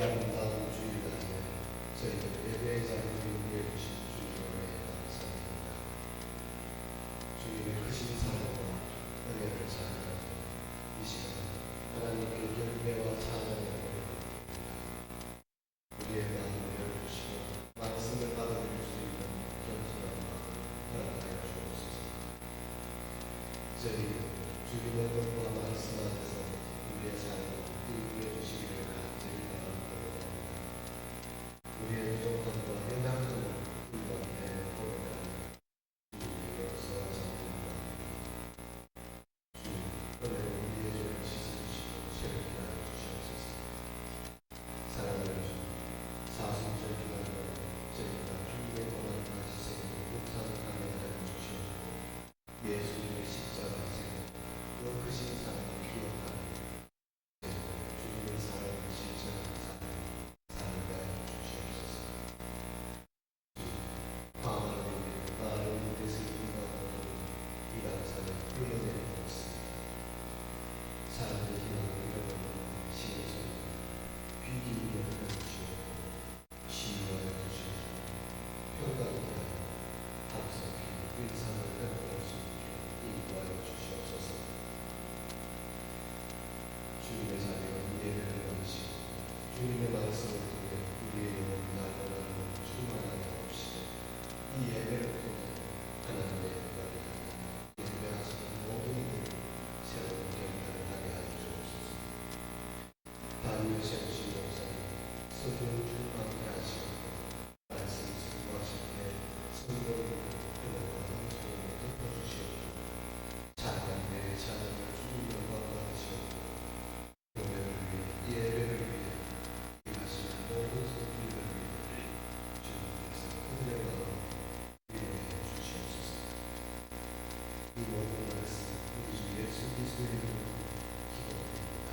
아름다운 주일날에 저희들 예배의 자리를 위해 주신 주님의 감사드립니다. 주님의 크신 사랑과 은혜를 찬양하며 이 시간 하나님께 경배와 찬양을 올려드립니다. 우리의 마음을 열어주시고 말씀을 받아들일 수 있는 겸손한 마음을 허락하여 주옵소서. 저희 주님의 것과 말씀 안에서 우리의 삶을 이루어 주시기를 간절히 바랍니다. 우리의 부족함과 연약함을 인정해 보려면 주님의 역사와 작품과 주님 은혜로 우리의 죄를 씻어주시고 새롭게 하여 주시옵소서. 사랑하는 주 사순절기가 저희가 주님의 고난과 희생으로 묵상하게 하여 주시옵고 예수님의 십자가에서 그 크신 사랑을 기억하며 주님의 사랑을 실천하는 삶을 살게 하여 주시옵소서. 화만을 나를 위해서 인간으로 이 감사를 흘러내리고 있습니다. 사람의 희망을 잃어버리는 신의 소리 귀 기울여 들어주시옵고 치유하여 주시옵고 평강케 하여 합석히 의상을 회복할 수 있게 인도하여 주시옵소서. 주님의 자리에 예배를 받으시고 주님의 말씀을 통해 우리의 영혼이 날아가는 충만하게 하옵시고 이 예배를 통해 하나님의 영광을 예배하시는 모든 이들을 새로운 경배를 하게 하여 주옵소서. 다니엘 세우신 목사님 성경 출판케 하시고 말씀 승부하실 때 성경을 끊어서 함성으로 덮어주시옵고 찬양의 찬양을 주님 영광을 하시옵고 교회를 위해 예배를 위해 일하시는 모든 성도들을 위해 주님께서 은혜와 위로해 주시옵소서. 이 모든 말씀 우리 주 예수 그리스도의 이름으로 기도드립니다.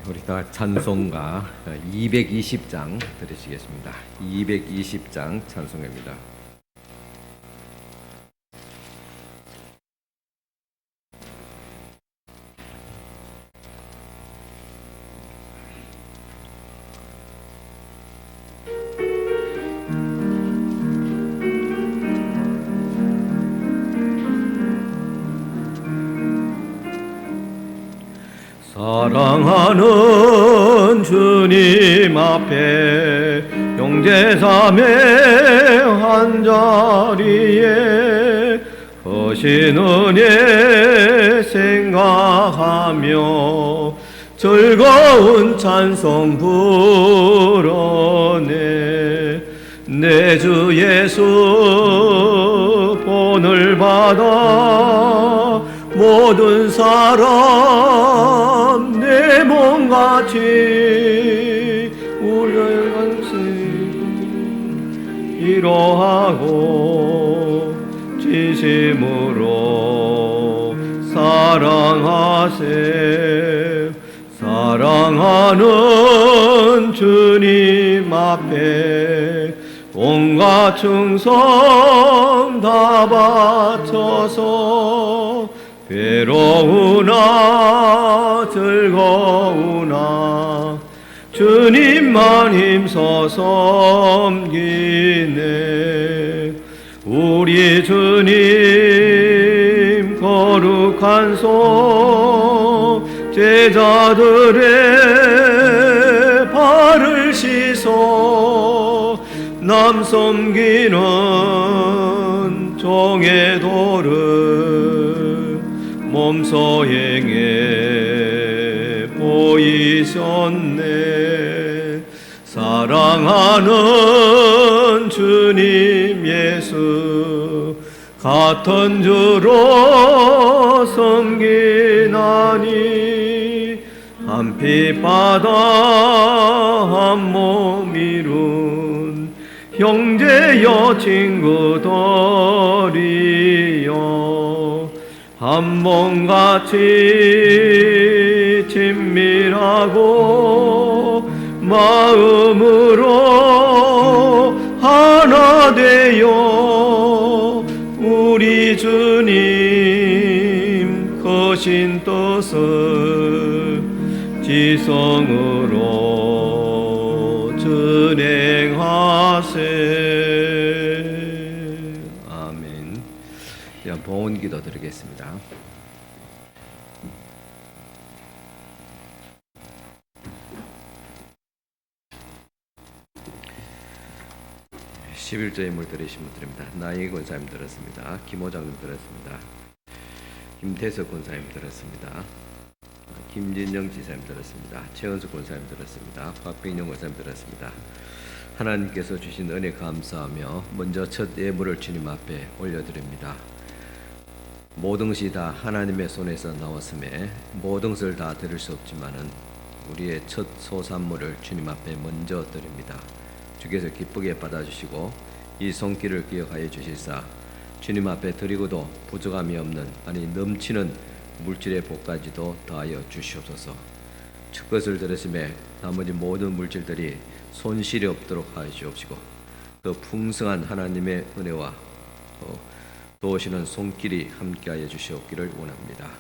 우리 다 찬송가 220장 들으시겠습니다. 220장 찬송입니다. 사랑하는 주님 앞에 형제자매 한자리에 거신 은혜 생각하며 즐거운 찬송 부르네. 내 주 예수 본을 받아 모든 사람 내 몸같이 울려간세 이러하고 진심으로 사랑하세. 사랑하는 주님 앞에 온갖 충성 다 바쳐서 괴로우나 즐거우나 주님만 힘써 섬기네. 우리 주님 거룩한 손 제자들의 발을 씻어 남 섬기는 종의 도를 몸소 행해 보이셨네. 사랑하는 주님 예수 같은 주로 섬기나니 한 피 바다 한 몸 이룬 형제여 친구들이여 한 몸같이 친밀하고 마음으로 하나 되어 우리 주님 거신 뜻을 지성으로 준행하세. 아멘. 봉헌 기도 드리겠습니다. (11조의) 물 들으신 분들입니다. 나이 권사님 들었습니다. 김호장님 들었습니다. 김태석 권사님 들었습니다. 김진영 지사님 들었습니다. 최은숙 권사님 들었습니다. 곽병영 권사님 들었습니다. 하나님께서 주신 은혜 감사하며 먼저 첫 예물을 주님 앞에 올려드립니다. 모든 것이 다 하나님의 손에서 나왔음에 모든 것을 다 드릴 수 없지만은 우리의 첫 소산물을 주님 앞에 먼저 드립니다. 주께서 기쁘게 받아주시고 이 손길을 기억하여 주실사 주님 앞에 드리고도 부족함이 없는 아니 넘치는 물질의 복까지도 더하여 주시옵소서. 첫 것을 드렸음에 나머지 모든 물질들이 손실이 없도록 하여 주옵시고 그 풍성한 하나님의 은혜와 도우시는 손길이 함께하여 주시옵기를 원합니다.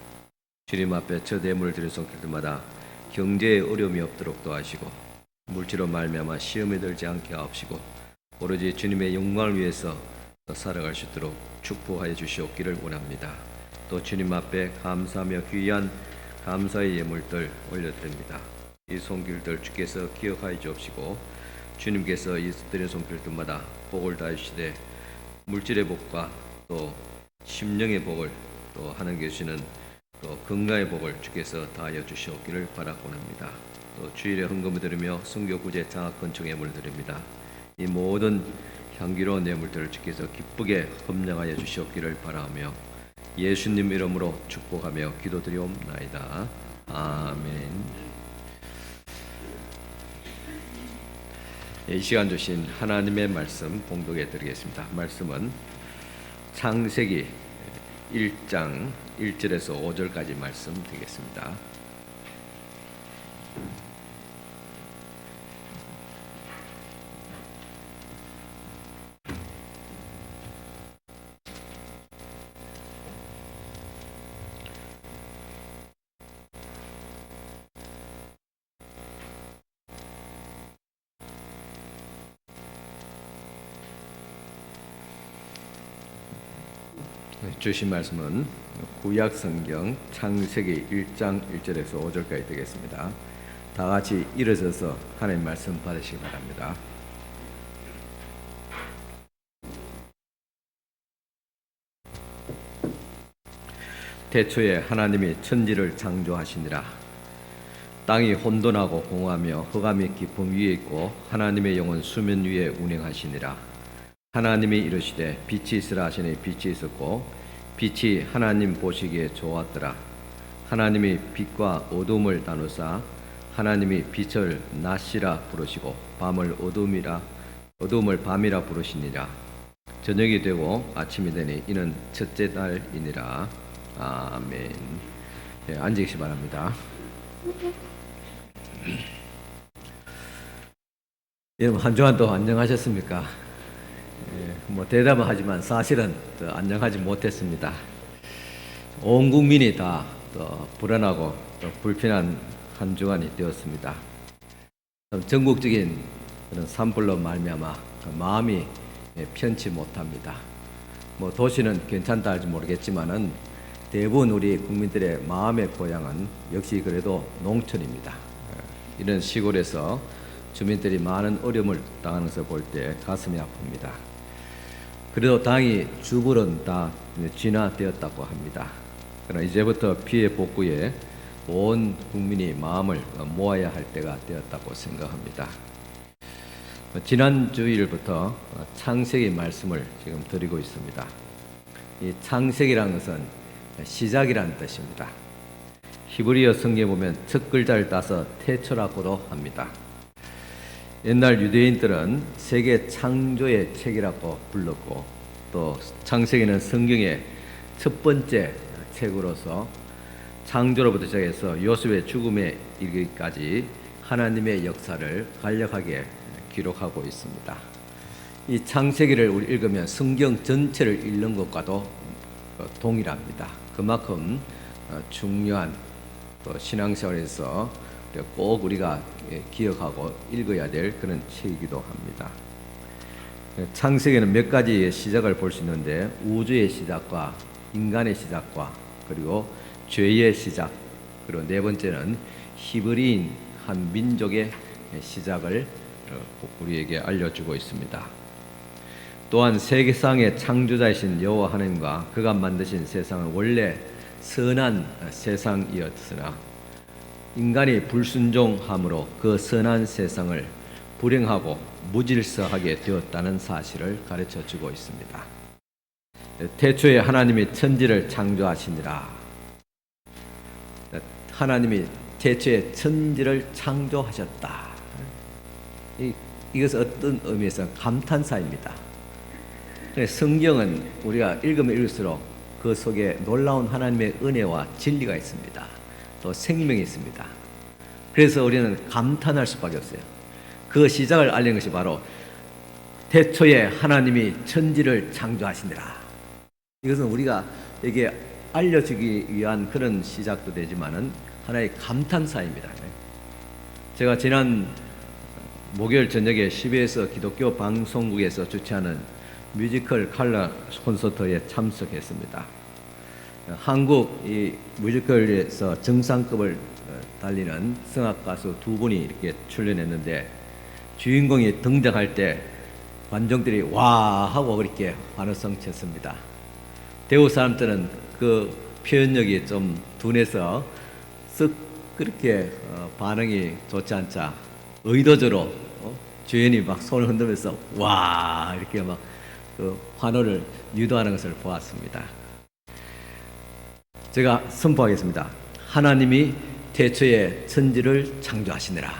주님 앞에 첫 예물을 드린 손길들마다 경제에 어려움이 없도록 도와주시고 물질로 말미암아 시험에 들지 않게 하옵시고 오로지 주님의 영광을 위해서 살아갈 수 있도록 축복하여 주시옵기를 원합니다. 또 주님 앞에 감사하며 귀한 감사의 예물들 올려드립니다. 이 손길들 주께서 기억하여 주옵시고 주님께서 이 드린 손길들마다 복을 다하시되 물질의 복과 또 심령의 복을 또 하나님께 주시는 또 건강의 복을 주께서 다하여 주시옵기를 바라고 합니다. 또 주일에 헌금을 드리며 선교 구제 장학 건축 예물을 드립니다. 이 모든 향기로운 예물들을 주께서 기쁘게 흠령하여 주시옵기를 바라며 예수님 이름으로 축복하며 기도드리옵나이다. 아멘. 이 시간 주신 하나님의 말씀 봉독해 드리겠습니다. 말씀은 창세기 1장 1절에서 5절까지 말씀 드리겠습니다. 주신 말씀은 구약 성경 창세기 1장 1절에서 5절까지 되겠습니다. 다 같이 일어서서 하나님 말씀 받으시기 바랍니다. 태초에 하나님이 천지를 창조하시니라. 땅이 혼돈하고 공허하며 흑암이 깊음 위에 있고 하나님의 영은 수면 위에 운행하시니라. 하나님이 이르시되 빛이 있으라 하시니 빛이 있었고 빛이 하나님 보시기에 좋았더라. 하나님이 빛과 어둠을 나누사 하나님이 빛을 낮이라 부르시고 밤을 어둠을 밤이라 부르시니라. 저녁이 되고 아침이 되니 이는 첫째 날이니라. 아멘. 네, 앉으시기 바랍니다. 여러분 한 주간 또 안녕하셨습니까? 대답은 하지만 사실은 또 안녕하지 못했습니다. 온 국민이 다 또 불안하고 또 불편한 한 주간이 되었습니다. 전국적인 그런 산불로 말미암아 마음이 편치 못합니다. 도시는 괜찮다 할지 모르겠지만은 대부분 우리 국민들의 마음의 고향은 역시 그래도 농촌입니다. 이런 시골에서 주민들이 많은 어려움을 당하는 것을 볼 때 가슴이 아픕니다. 그래도 다행히 주불은 다 진화되었다고 합니다. 그러나 이제부터 피해 복구에 온 국민이 마음을 모아야 할 때가 되었다고 생각합니다. 지난 주일부터 창세기 말씀을 지금 드리고 있습니다. 이 창세기라는 것은 시작이라는 뜻입니다. 히브리어 성경에 보면 첫 글자를 따서 태초라고도 합니다. 옛날 유대인들은 세계 창조의 책이라고 불렀고 또 창세기는 성경의 첫 번째 책으로서 창조로부터 시작해서 요셉의 죽음에 이르기까지 하나님의 역사를 간략하게 기록하고 있습니다. 이 창세기를 우리 읽으면 성경 전체를 읽는 것과도 동일합니다. 그만큼 중요한 또 신앙생활에서 꼭 우리가 기억하고 읽어야 될 그런 책이기도 합니다. 창세기는 몇 가지의 시작을 볼 수 있는데 우주의 시작과 인간의 시작과 그리고 죄의 시작 그리고 네 번째는 히브리인 한 민족의 시작을 우리에게 알려주고 있습니다. 또한 세상의 창조자이신 여호와 하나님과 그가 만드신 세상은 원래 선한 세상이었으나 인간이 불순종함으로 그 선한 세상을 불행하고 무질서하게 되었다는 사실을 가르쳐주고 있습니다. 태초에 하나님이 천지를 창조하시니라. 하나님이 태초에 천지를 창조하셨다. 이것은 어떤 의미에서 감탄사입니다. 성경은 우리가 읽으면 읽을수록 그 속에 놀라운 하나님의 은혜와 진리가 있습니다. 또 생명이 있습니다. 그래서 우리는 감탄할 수밖에 없어요. 그 시작을 알리는 것이 바로 태초에 하나님이 천지를 창조하시니라. 이것은 우리가 이게 알려주기 위한 그런 시작도 되지만은 하나의 감탄사입니다. 제가 지난 목요일 저녁에 CBS 기독교 방송국에서 주최하는 뮤지컬 칼라 콘서트에 참석했습니다. 한국 이 뮤지컬에서 정상급을 달리는 성악 가수 두 분이 이렇게 출연했는데 주인공이 등장할 때 관중들이 와 하고 그렇게 환호성 쳤습니다. 대우 사람들은 그 표현력이 좀 둔해서 쓱 그렇게 반응이 좋지 않자 의도적으로 주연이 막 손을 흔들면서 와 이렇게 막 그 환호를 유도하는 것을 보았습니다. 제가 선포하겠습니다. 하나님이 태초에 천지를 창조하시니라.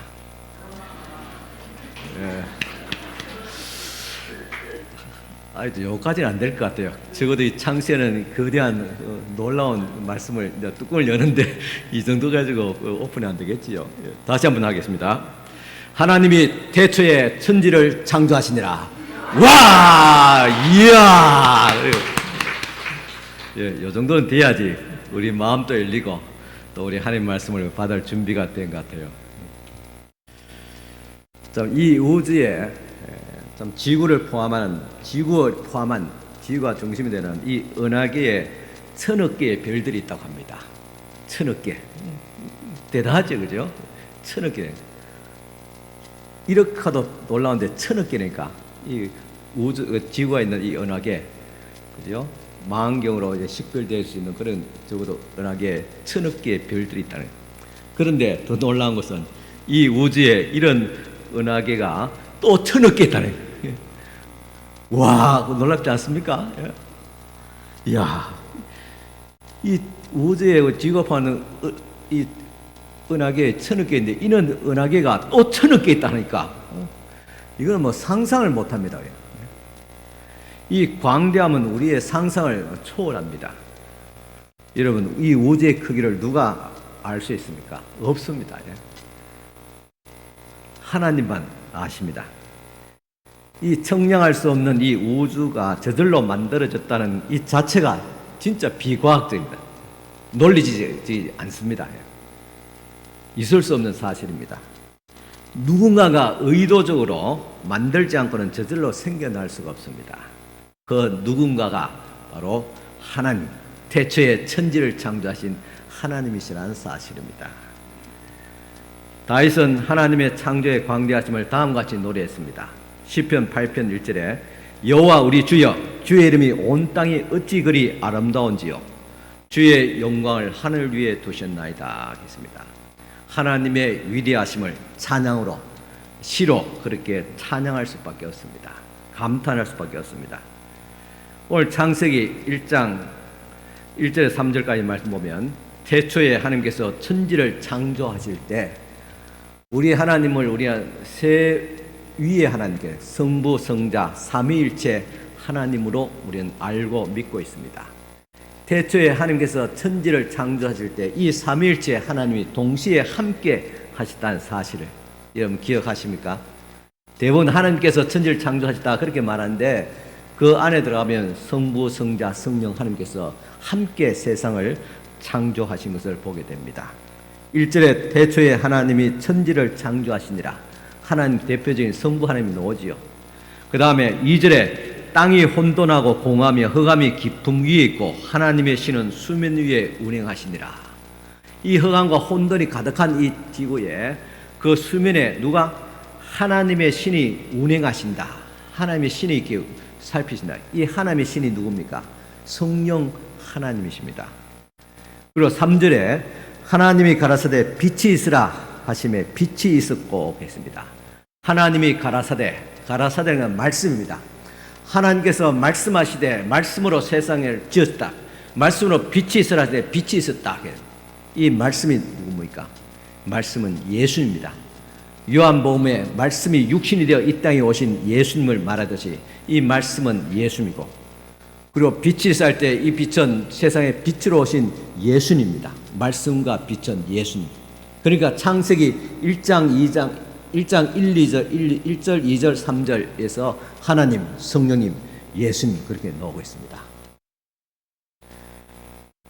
여기까지는 안 될 것 같아요. 적어도 이 창세는 거대한 놀라운 말씀을 뚜껑을 여는데 이 정도 가지고 오픈이 안 되겠지요. 다시 한번 하겠습니다. 하나님이 태초에 천지를 창조하시니라. 와, 이야. 이 정도는 돼야지 우리 마음도 열리고 또 우리 하나님 말씀을 받을 준비가 된 것 같아요. 이 우주에 지구를 포함한 지구가 중심이 되는 이 은하계에 1000억 개의 별들이 있다고 합니다. 1000억 개. 대단하죠, 그죠? 1000억 개. 이렇게 하도 놀라운데 1000억 개니까 이 지구가 있는 이 은하계, 그죠? 망원경으로 이제 식별될 수 있는 그런 적어도 은하계에 1000억 개의 별들이 있다는 거예요. 그런데 더 놀라운 것은 이 우주에 이런 은하계가 또 1000억 개 있다는 거예요. 와, 놀랍지 않습니까? 이야, 이 우주에 지구가 파는 이 은하계 1000억 개인데 이런 은하계가 또 1000억 개 있다니까 이건 뭐 상상을 못합니다. 이 광대함은 우리의 상상을 초월합니다. 여러분, 이 우주의 크기를 누가 알 수 있습니까? 없습니다. 하나님만 아십니다. 이 청량할 수 없는 이 우주가 저절로 만들어졌다는 이 자체가 진짜 비과학적입니다. 논리지지 않습니다. 있을 수 없는 사실입니다. 누군가가 의도적으로 만들지 않고는 저절로 생겨날 수가 없습니다. 그 누군가가 바로 하나님, 태초에 천지를 창조하신 하나님이시라는 사실입니다. 다윗은 하나님의 창조의 광대하심을 다음과 같이 노래했습니다. 시편 8편 1절에 여호와 우리 주여, 주의 이름이 온 땅이 어찌 그리 아름다운지요, 주의 영광을 하늘 위에 두셨나이다 했습니다. 하나님의 위대하심을 찬양으로, 시로 그렇게 찬양할 수밖에 없습니다. 감탄할 수밖에 없습니다. 오늘 창세기 1장 1절에서 3절까지 말씀 보면 태초에 하나님께서 천지를 창조하실 때 우리 하나님을 우리가 세 위의 하나님께 성부, 성자, 삼위일체 하나님으로 우리는 알고 믿고 있습니다. 태초에 하나님께서 천지를 창조하실 때 이 삼위일체 하나님이 동시에 함께 하셨다는 사실을 여러분 기억하십니까? 대부분 하나님께서 천지를 창조하셨다 그렇게 말하는데 그 안에 들어가면 성부, 성자, 성령 하나님께서 함께 세상을 창조하신 것을 보게 됩니다. 1절에 태초에 하나님이 천지를 창조하시니라. 하나님 대표적인 성부 하나님이 나오지요. 그 다음에 2절에 땅이 혼돈하고 공하며 흑암이 깊음 위에 있고 하나님의 신은 수면 위에 운행하시니라. 이 흑암과 혼돈이 가득한 이 지구에 그 수면에 누가 하나님의 신이 운행하신다. 하나님의 신이 이렇게 살피신다. 이 하나님의 신이 누굽니까? 성령 하나님이십니다. 그리고 3절에 하나님이 가라사대 빛이 있으라 하심에 빛이 있었고 했습니다. 하나님이 가라사대는 말씀입니다. 하나님께서 말씀하시되 말씀으로 세상을 지었다. 말씀으로 빛이 있으라 하시되 빛이 있었다. 이 말씀이 누굽니까? 말씀은 예수입니다. 요한복음에 말씀이 육신이 되어 이 땅에 오신 예수님을 말하듯이 이 말씀은 예수님이고, 그리고 빛이 있을 때 이 빛은 세상에 빛으로 오신 예수님입니다. 말씀과 빛은 예수님. 그러니까 창세기 1장 1, 2절, 1절, 2절, 3절에서 하나님, 성령님, 예수님 그렇게 나오고 있습니다.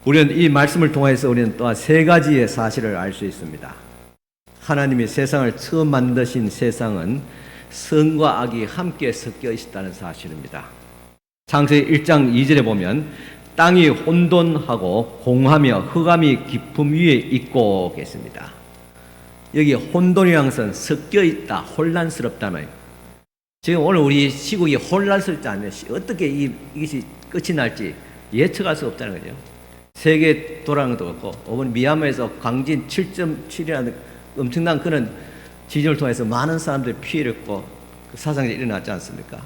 우리는 이 말씀을 통해서 우리는 또한 세 가지의 사실을 알 수 있습니다. 하나님이 세상을 처음 만드신 세상은 선과 악이 함께 섞여 있었다는 사실입니다. 창세기 1장 2절에 보면 땅이 혼돈하고 공하며 흑암이 깊음 위에 있고 계십니다. 여기 혼돈이라는 것은 섞여 있다, 혼란스럽다는. 지금 오늘 우리 시국이 혼란스럽지 않아요. 어떻게 이것이 끝이 날지 예측할 수 없다는 거죠. 세계 돌아가는 것도 그렇고, 이번 미얀마에서 강진 7.7이라는 엄청난 그런 지진을 통해서 많은 사람들이 피해를 입고 그 사상이 일어났지 않습니까?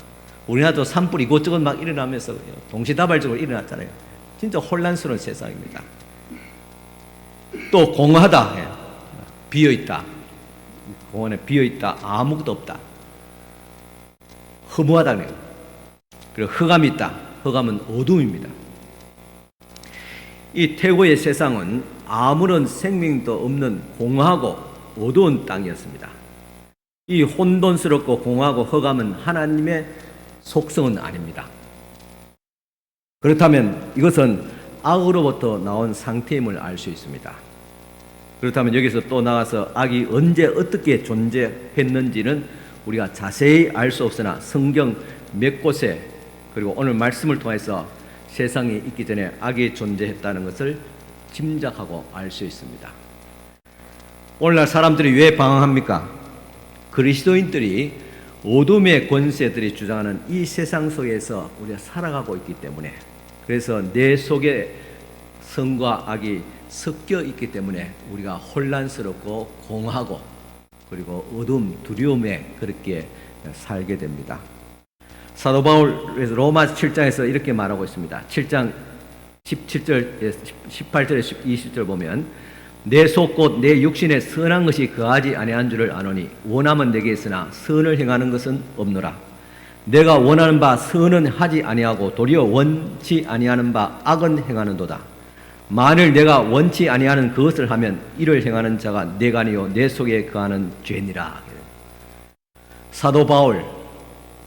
우리나라도 산불 이곳저곳 막 일어나면서 동시다발적으로 일어났잖아요. 진짜 혼란스러운 세상입니다. 또 공허하다, 비어있다. 공원에 비어있다, 아무것도 없다. 허무하다는 거예요. 그리고 흑암이 있다. 흑암은 어둠입니다. 이 태고의 세상은 아무런 생명도 없는 공허하고 어두운 땅이었습니다. 이 혼돈스럽고 공허하고 흑암은 하나님의 속성은 아닙니다. 그렇다면 이것은 악으로부터 나온 상태임을 알 수 있습니다. 그렇다면 여기서 또 나가서 악이 언제 어떻게 존재했는지는 우리가 자세히 알 수 없으나 성경 몇 곳에 그리고 오늘 말씀을 통해서 세상이 있기 전에 악이 존재했다는 것을 짐작하고 알 수 있습니다. 오늘날 사람들이 왜 방황합니까? 그리스도인들이 어둠의 권세들이 주장하는 이 세상 속에서 우리가 살아가고 있기 때문에, 그래서 내 속에 선과 악이 섞여 있기 때문에 우리가 혼란스럽고 공허하고 그리고 어둠, 두려움에 그렇게 살게 됩니다. 사도 바울에서 로마 7장에서 이렇게 말하고 있습니다. 7장 17절, 18절에 20절 보면 내 속 곧 내 육신에 선한 것이 거하지 아니한 줄을 아노니 원함은 내게 있으나 선을 행하는 것은 없노라. 내가 원하는 바 선은 하지 아니하고 도리어 원치 아니하는 바 악은 행하는도다. 만일 내가 원치 아니하는 그것을 하면 이를 행하는 자가 내가 아니요 내 속에 거하는 죄니라. 사도 바울,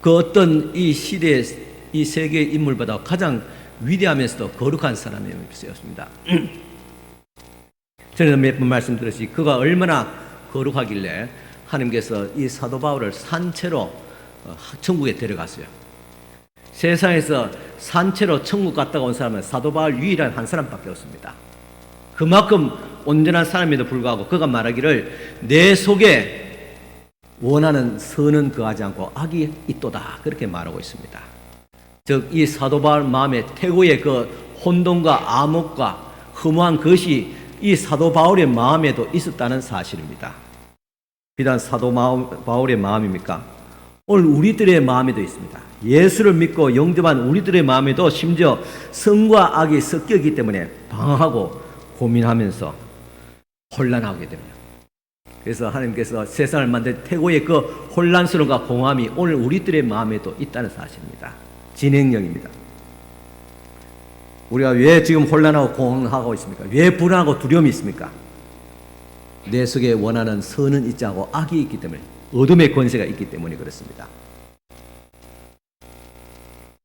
그 어떤 이 시대의 이 세계의 인물보다 가장 위대하면서도 거룩한 사람이었습니다. 전에도 몇 번 말씀드렸듯이 그가 얼마나 거룩하길래 하나님께서 이 사도 바울을 산채로 천국에 데려갔어요. 세상에서 산채로 천국 갔다가 온 사람은 사도 바울 유일한 한 사람밖에 없습니다. 그만큼 온전한 사람에도 불구하고 그가 말하기를 내 속에 원하는 선은 거하지 않고 악이 있도다, 그렇게 말하고 있습니다. 즉 이 사도 바울 마음에 태고의 그 혼돈과 암흑과 허무한 것이 이 사도 바울의 마음에도 있었다는 사실입니다. 비단 사도 바울의 마음입니까? 오늘 우리들의 마음에도 있습니다. 예수를 믿고 영접한 우리들의 마음에도 심지어 선과 악이 섞여있기 때문에 방황하고 고민하면서 혼란하게 됩니다. 그래서 하나님께서 세상을 만든 태고의 그 혼란스러움과 공허함이 오늘 우리들의 마음에도 있다는 사실입니다. 진행령입니다. 우리가 왜 지금 혼란하고 공허하고 있습니까? 왜 불안하고 두려움이 있습니까? 내 속에 원하는 선은 있지 않고 악이 있기 때문에, 어둠의 권세가 있기 때문에 그렇습니다.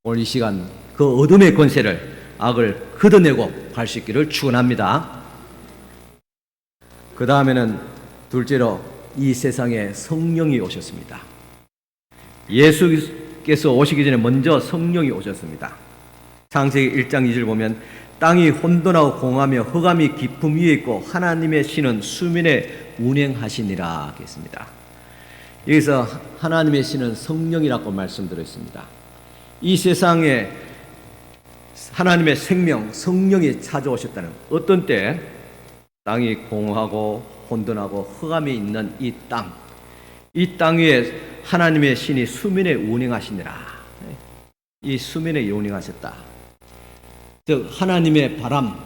오늘 이 시간 그 어둠의 권세를, 악을 걷어내고 갈 수 있기를 축원합니다. 그 다음에는 둘째로 이 세상에 성령이 오셨습니다. 예수께서 오시기 전에 먼저 성령이 오셨습니다. 창세기 1장 2절 보면 땅이 혼돈하고 공하며 흑암이 깊음 위에 있고 하나님의 신은 수면에 운행하시니라 했습니다. 여기서 하나님의 신은 성령이라고 말씀드렸습니다. 이 세상에 하나님의 생명, 성령이 찾아오셨다는, 어떤 때 땅이 공허하고 혼돈하고 흑암이 있는 이 땅 위에 하나님의 신이 수면에 운행하시니라. 이 수면에 운행하셨다. 즉 하나님의 바람,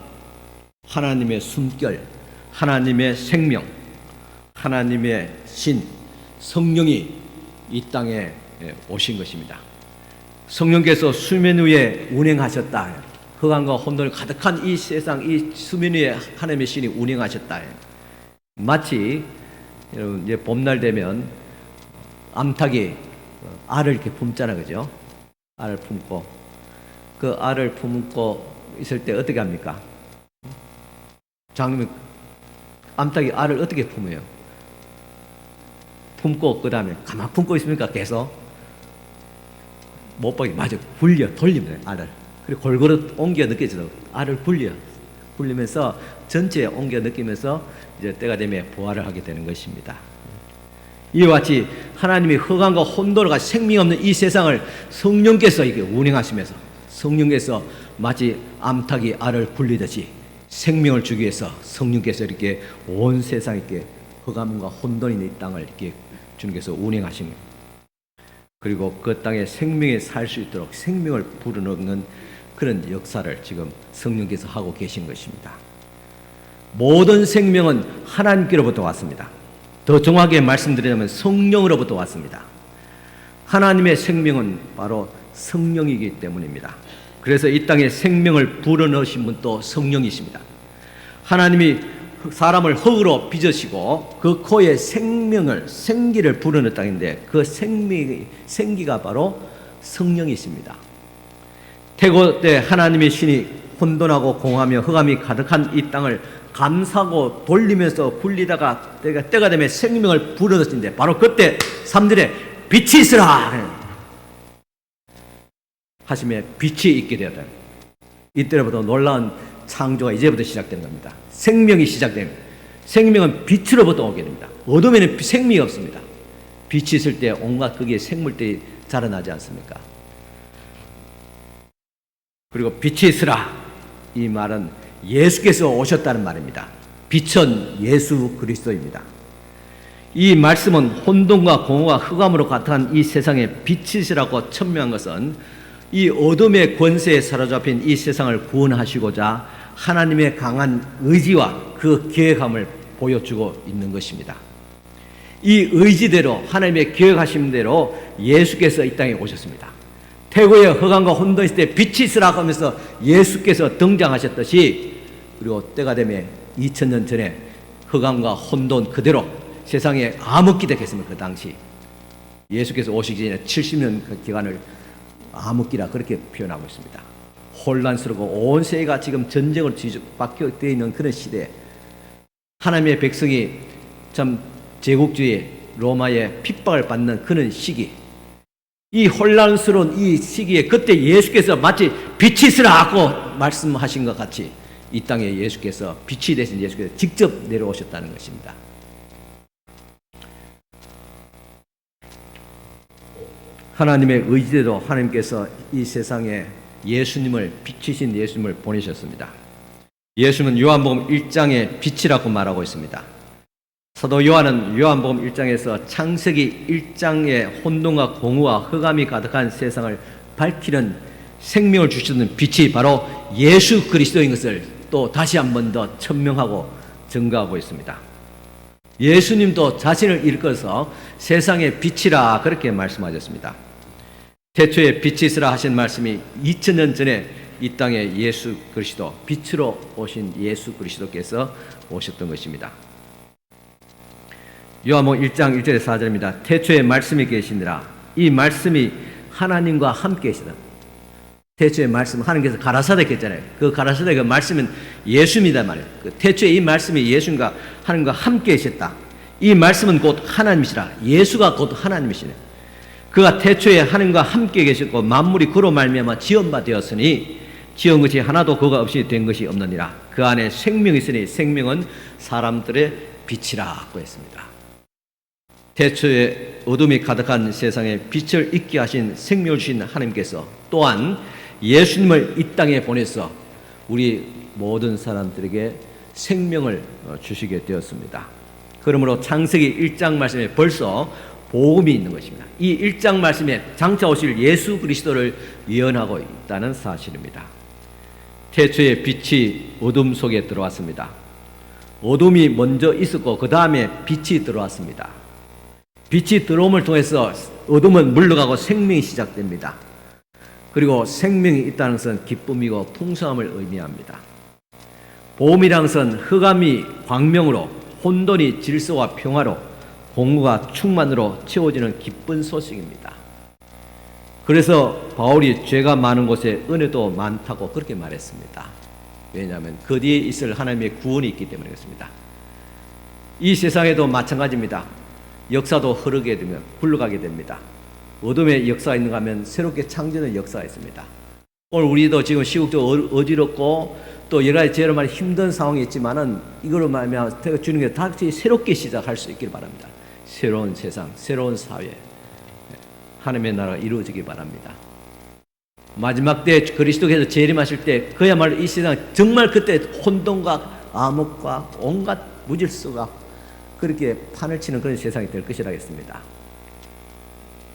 하나님의 숨결, 하나님의 생명, 하나님의 신, 성령이 이 땅에 오신 것입니다. 성령께서 수면 위에 운행하셨다. 흑암과 혼돈을 가득한 이 세상, 이 수면 위에 하나님의 신이 운행하셨다. 마치 여러분 이제 봄날 되면 암탉이 알을 이렇게 품잖아, 그죠? 알을 품고, 그 알을 품고 있을 때 어떻게 합니까? 장님은 암탉이 알을 어떻게 품어요? 품고 그 다음에 가만 품고 있습니까? 계속 못 보게 마저 돌립니다, 알을. 그리고 골고루 옮겨 느껴지도록 알을 굴리면서 전체에 옮겨 느끼면서 이제 때가 되면 부활을 하게 되는 것입니다. 이와 같이 하나님이 흑암과 혼돈과 생명 없는 이 세상을 성령께서 이렇게 운행하시면서, 성령께서 마치 암탉이 알을 굴리듯이 생명을 주기 위해서 성령께서 이렇게 온 세상 이렇게 흑암과 혼돈이 있는 이 땅을 이렇게 주님께서 운행하신 거예요. 그리고 그 땅에 생명이 살 수 있도록 생명을 불어넣는 그런 역사를 지금 성령께서 하고 계신 것입니다. 모든 생명은 하나님께로부터 왔습니다. 더 정확하게 말씀드리자면 성령으로부터 왔습니다. 하나님의 생명은 바로 성령이기 때문입니다. 그래서 이 땅에 생명을 불어넣으신 분도 성령이십니다. 하나님이 사람을 흙으로 빚으시고 그 코에 생기를 불어넣었다는데 그 생기가 바로 성령이십니다. 태고 때 하나님의 신이 혼돈하고 공하며 흑암이 가득한 이 땅을 감싸고 돌리면서 굴리다가 때가 되면 생명을 불어넣으신데 바로 그때 3절에 빛이 있으라. 하심에 빛이 있게 되었다. 이때로부터 놀라운 창조가 이제부터 시작되는 겁니다. 생명이 시작됩니다. 생명은 빛으로부터 오게 됩니다. 어둠에는 생명이 없습니다. 빛이 있을 때 온갖 거기에 생물들이 자라나지 않습니까? 그리고 빛이 있으라, 이 말은 예수께서 오셨다는 말입니다. 빛은 예수 그리스도입니다. 이 말씀은 혼돈과 공허와 흑암으로 가득한 이 세상에 빛이시라고 천명한 것은 이 어둠의 권세에 사로잡힌 이 세상을 구원하시고자 하나님의 강한 의지와 그 계획함을 보여주고 있는 것입니다. 이 의지대로, 하나님의 계획하신 대로 예수께서 이 땅에 오셨습니다. 태고의 흑암과 혼돈이 있을 때 빛이 있으라 하면서 예수께서 등장하셨듯이, 그리고 때가 되면 2000년 전에 흑암과 혼돈 그대로 세상에 암흑기 됐겠습니까? 그 당시 예수께서 오시기 전에 70년 그 기간을 암흑기라 그렇게 표현하고 있습니다. 혼란스럽고 온 세계가 지금 전쟁으로 뒤바뀌어 있는 그런 시대에 하나님의 백성이 참 제국주의 로마의 핍박을 받는 그런 시기, 이 혼란스러운 이 시기에 그때 예수께서 마치 빛이 있으라 하고 말씀하신 것 같이 이 땅에 예수께서, 빛이 되신 예수께서 직접 내려오셨다는 것입니다. 하나님의 의지대로 하나님께서 이 세상에 예수님을, 빛이신 예수님을 보내셨습니다. 예수는 요한복음 1장에 빛이라고 말하고 있습니다. 사도 요한은 요한복음 1장에서 창세기 1장의 혼돈과 공허와 흑암이 가득한 세상을 밝히는 생명을 주시는 빛이 바로 예수 그리스도인 것을 또 다시 한 번 더 천명하고 증거하고 있습니다. 예수님도 자신을 일컬어서 세상의 빛이라 그렇게 말씀하셨습니다. 태초에 빛이 있으라 하신 말씀이 2000년 전에 이 땅에 예수 그리스도, 빛으로 오신 예수 그리스도께서 오셨던 것입니다. 요한복음 1장 1절에 4절입니다. 태초에 말씀이 계시니라. 이 말씀이 하나님과 함께 계시다. 태초에 말씀, 하나님께서 가라사대 했잖아요. 그 가라사대 그 말씀은 예수입니다 말이에요. 그 태초에 이 말씀이 예수님과 하나님과 함께 계셨다. 이 말씀은 곧 하나님이시라. 예수가 곧 하나님이시네. 그가 태초에 하나님과 함께 계셨고 만물이 그로 말미암아 지은 바 되었으니 지은 것이 하나도 그가 없이 된 것이 없느니라. 그 안에 생명이 있으니 생명은 사람들의 빛이라고 했습니다. 태초에 어둠이 가득한 세상에 빛을 있게 하신 생명을 주신 하나님께서 또한 예수님을 이 땅에 보내서 우리 모든 사람들에게 생명을 주시게 되었습니다. 그러므로 창세기 1장 말씀에 벌써 복음이 있는 것입니다. 이 1장 말씀에 장차 오실 예수 그리스도를 예언하고 있다는 사실입니다. 태초에 빛이 어둠 속에 들어왔습니다. 어둠이 먼저 있었고 그 다음에 빛이 들어왔습니다. 빛이 들어옴을 통해서 어둠은 물러가고 생명이 시작됩니다. 그리고 생명이 있다는 것은 기쁨이고 풍성함을 의미합니다. 복음이라는 것은 흑암이 광명으로, 혼돈이 질서와 평화로, 공허가 충만으로 채워지는 기쁜 소식입니다. 그래서 바울이 죄가 많은 곳에 은혜도 많다고 그렇게 말했습니다. 왜냐하면 그 뒤에 있을 하나님의 구원이 있기 때문에 그렇습니다. 이 세상에도 마찬가지입니다. 역사도 흐르게 되면 굴러가게 됩니다. 어둠의 역사가 있는가 하면 새롭게 창조된 역사가 있습니다. 오늘 우리도 지금 시국도 어지럽고 또 여러 가지 죄로 말 힘든 상황이 있지만은 이걸로 말하면 주님께 다시 새롭게 시작할 수 있기를 바랍니다. 새로운 세상, 새로운 사회, 하나님의 나라가 이루어지기 바랍니다. 마지막 때 그리스도께서 재림하실 때 그야말로 이 세상 정말 그때 혼돈과 암흑과 온갖 무질서가 그렇게 판을 치는 그런 세상이 될 것이라겠습니다.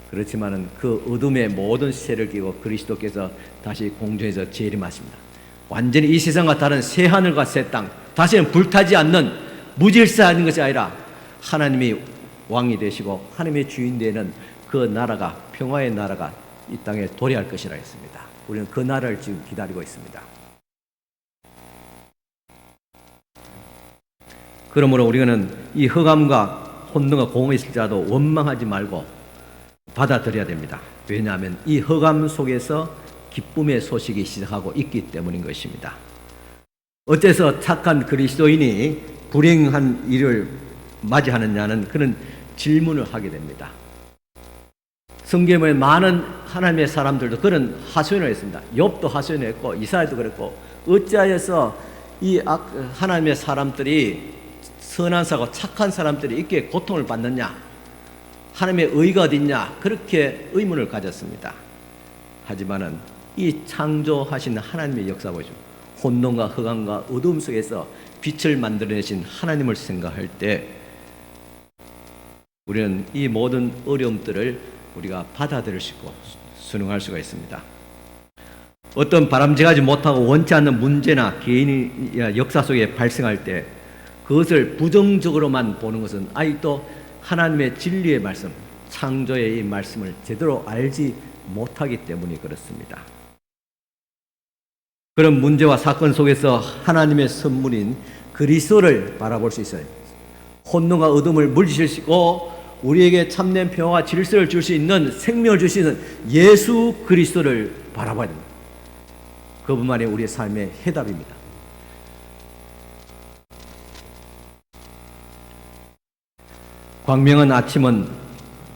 그렇지만은 그 어둠의 모든 세를 끼고 그리스도께서 다시 공중에서 재림하십니다. 완전히 이 세상과 다른 새 하늘과 새 땅, 다시는 불타지 않는 무질서한 것이 아니라 하나님이 왕이 되시고 하나님의 주인 되는 그 나라가, 평화의 나라가 이 땅에 도래할 것이라 했습니다. 우리는 그 나라를 지금 기다리고 있습니다. 그러므로 우리는 이 흑암과 혼돈과 공허에 있을지라도 원망하지 말고 받아들여야 됩니다. 왜냐하면 이 흑암 속에서 기쁨의 소식이 시작하고 있기 때문인 것입니다. 어째서 착한 그리스도인이 불행한 일을 맞이하느냐는 그런 질문을 하게 됩니다. 성경에 많은 하나님의 사람들도 그런 하소연을 했습니다. 욥도 하소연했고 이스라엘도 그랬고 어찌하여서 이 하나님의 사람들이 선한 사고 착한 사람들이 이렇게 고통을 받느냐, 하나님의 의가 어디 있냐, 그렇게 의문을 가졌습니다. 하지만은 이 창조하신 하나님의 역사 보죠. 혼돈과 흑암과 어두움 속에서 빛을 만들어내신 하나님을 생각할 때 우리는 이 모든 어려움들을 우리가 받아들일 수 있고 순응할 수가 있습니다. 어떤 바람직하지 못하고 원치 않는 문제나 개인의 역사 속에 발생할 때 그것을 부정적으로만 보는 것은 아직도 하나님의 진리의 말씀, 창조의 이 말씀을 제대로 알지 못하기 때문이 그렇습니다. 그런 문제와 사건 속에서 하나님의 선물인 그리스도를 바라볼 수 있어요. 혼돈과 어둠을 물리치시고 우리에게 참된 평화와 질서를 줄 수 있는, 생명을 줄 수 있는 예수 그리스도를 바라봐야 됩니다. 그분만이 우리의 삶의 해답입니다. 광명한 아침은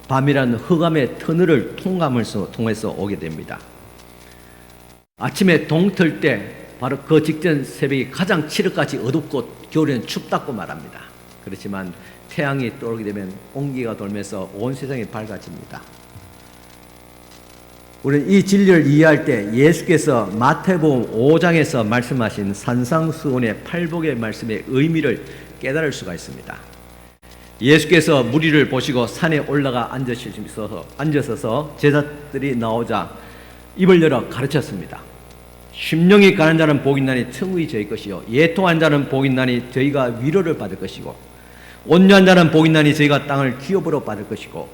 밤이라는 흑암의 터널을 통해서 오게 됩니다. 아침에 동틀 때 바로 그 직전 새벽이 가장 칠흑같이 어둡고 겨울에는 춥다고 말합니다. 그렇지만 태양이 떠오르게 되면 온기가 돌면서 온 세상이 밝아집니다. 우리는 이 진리를 이해할 때 예수께서 마태복음 5장에서 말씀하신 산상수훈의 팔복의 말씀의 의미를 깨달을 수가 있습니다. 예수께서 무리를 보시고 산에 올라가 앉으셔서 제자들이 나오자 입을 열어 가르쳤습니다. 심령이 가는 자는 복이 있나니 천국이 저희 것이요 예통한 자는 복이 있나니 저희가 위로를 받을 것이고 온유한 자는 복이 있나니 저희가 땅을 기업으로 받을 것이고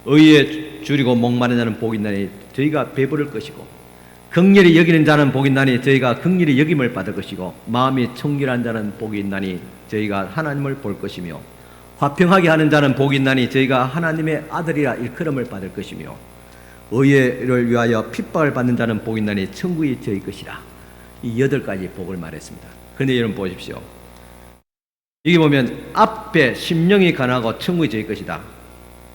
의에 줄이고 목마른 자는 복이 있나니 저희가 배부를 것이고 긍휼히 여기는 자는 복이 있나니 저희가 긍휼히 여김을 받을 것이고 마음이 청결한 자는 복이 있나니 저희가 하나님을 볼 것이며 화평하게 하는 자는 복이 있나니 저희가 하나님의 아들이라 일컬음을 받을 것이며 의를 위하여 핍박을 받는 자는 복이 있나니 천국이 저희 것이라. 이 8가지 복을 말했습니다. 그런데 여러분 보십시오. 여기 보면 앞에 심령이 가난하고 천국이 저희 것이다.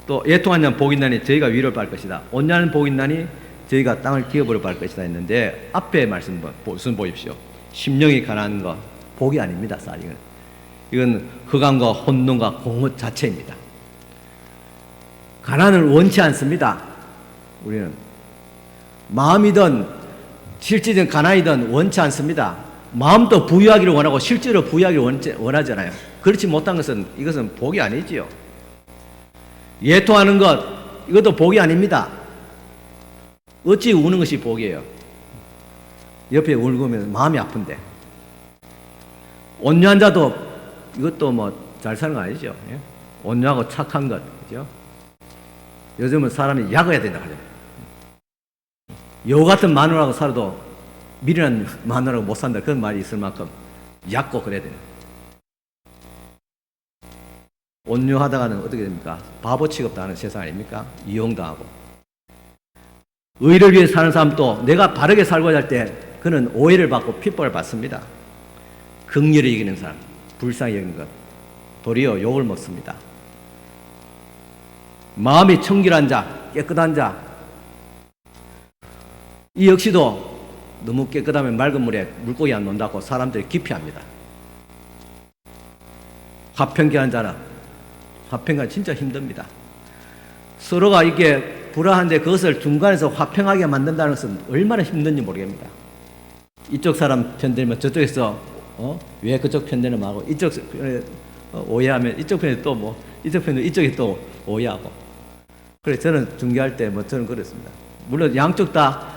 또 예통한 자는 복이 있나니 저희가 위로를 받을 것이다. 온유한 복이 있나니 저희가 땅을 기업으로 받을 것이다 했는데 앞에 말씀 보십시오. 심령이 가난한 거 복이 아닙니다. 사실은 이건 흑암과 혼돈과 공허 자체입니다. 가난을 원치 않습니다. 우리는 마음이든 실질적인 가난이든 원치 않습니다. 마음도 부유하기를 원하고 실제로 부유하기를 원하잖아요. 그렇지 못한 것은 이것은 복이 아니지요. 예통하는 것 이것도 복이 아닙니다. 어찌 우는 것이 복이에요. 옆에 울고면 마음이 아픈데. 온유한 자도 이것도 뭐 잘 사는 거 아니죠. 예? 온유하고 착한 것, 그죠? 요즘은 사람이 약어야 된다 하죠. 여우 같은 마누라하고 살아도 미련한 마누라하고 못 산다 그런 말이 있을 만큼 얕고 그래야 돼요. 온유하다가는 어떻게 됩니까? 바보 취급당하는 세상 아닙니까? 이용당하고. 의를 위해 사는 사람도 내가 바르게 살고자 할 때 그는 오해를 받고 핍박을 받습니다. 긍휼히 이기는 사람, 불쌍히 여기는 것, 도리어 욕을 먹습니다. 마음이 청결한 자, 깨끗한 자, 이 역시도 너무 깨끗하면 맑은 물에 물고기 안 논다고 사람들이 기피합니다. 화평케 한 자는 화평가 진짜 힘듭니다. 서로가 이렇게 불화한데 그것을 중간에서 화평하게 만든다는 것은 얼마나 힘든지 모르겠습니다. 이쪽 사람 편들면 저쪽에서 왜 그쪽 편들면 하고 이쪽 오해하면 이쪽 편에 또 뭐 이쪽 편에 이쪽에 또 오해하고. 그래 저는 중계할 때 뭐 저는 그랬습니다. 물론 양쪽 다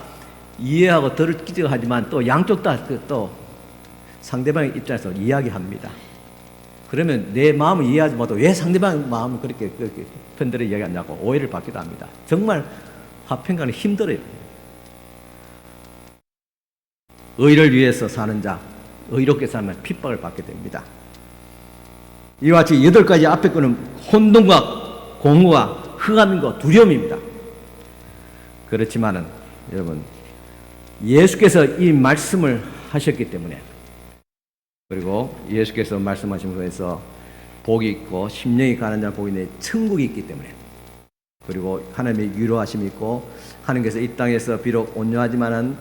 이해하고 들을 하지만 또 양쪽 다 또 상대방의 입장에서 이야기합니다. 그러면 내 마음을 이해하지 못하고 왜 상대방 마음을 그렇게 편들어 이야기하냐고 오해를 받기도 합니다. 정말 화평가는 힘들어요. 의를 위해서 사는 자, 의롭게 살면 핍박을 받게 됩니다. 이와 같이 8가지 앞에 거는 혼돈과 공허와 흑암과 두려움입니다. 그렇지만은 여러분 예수께서 이 말씀을 하셨기 때문에 그리고 예수께서 말씀하신 것에서 복이 있고 심령이 가는 자 복이 있는데 천국이 있기 때문에 그리고 하나님의 위로하심이 있고, 하나님께서 이 땅에서 비록 온유한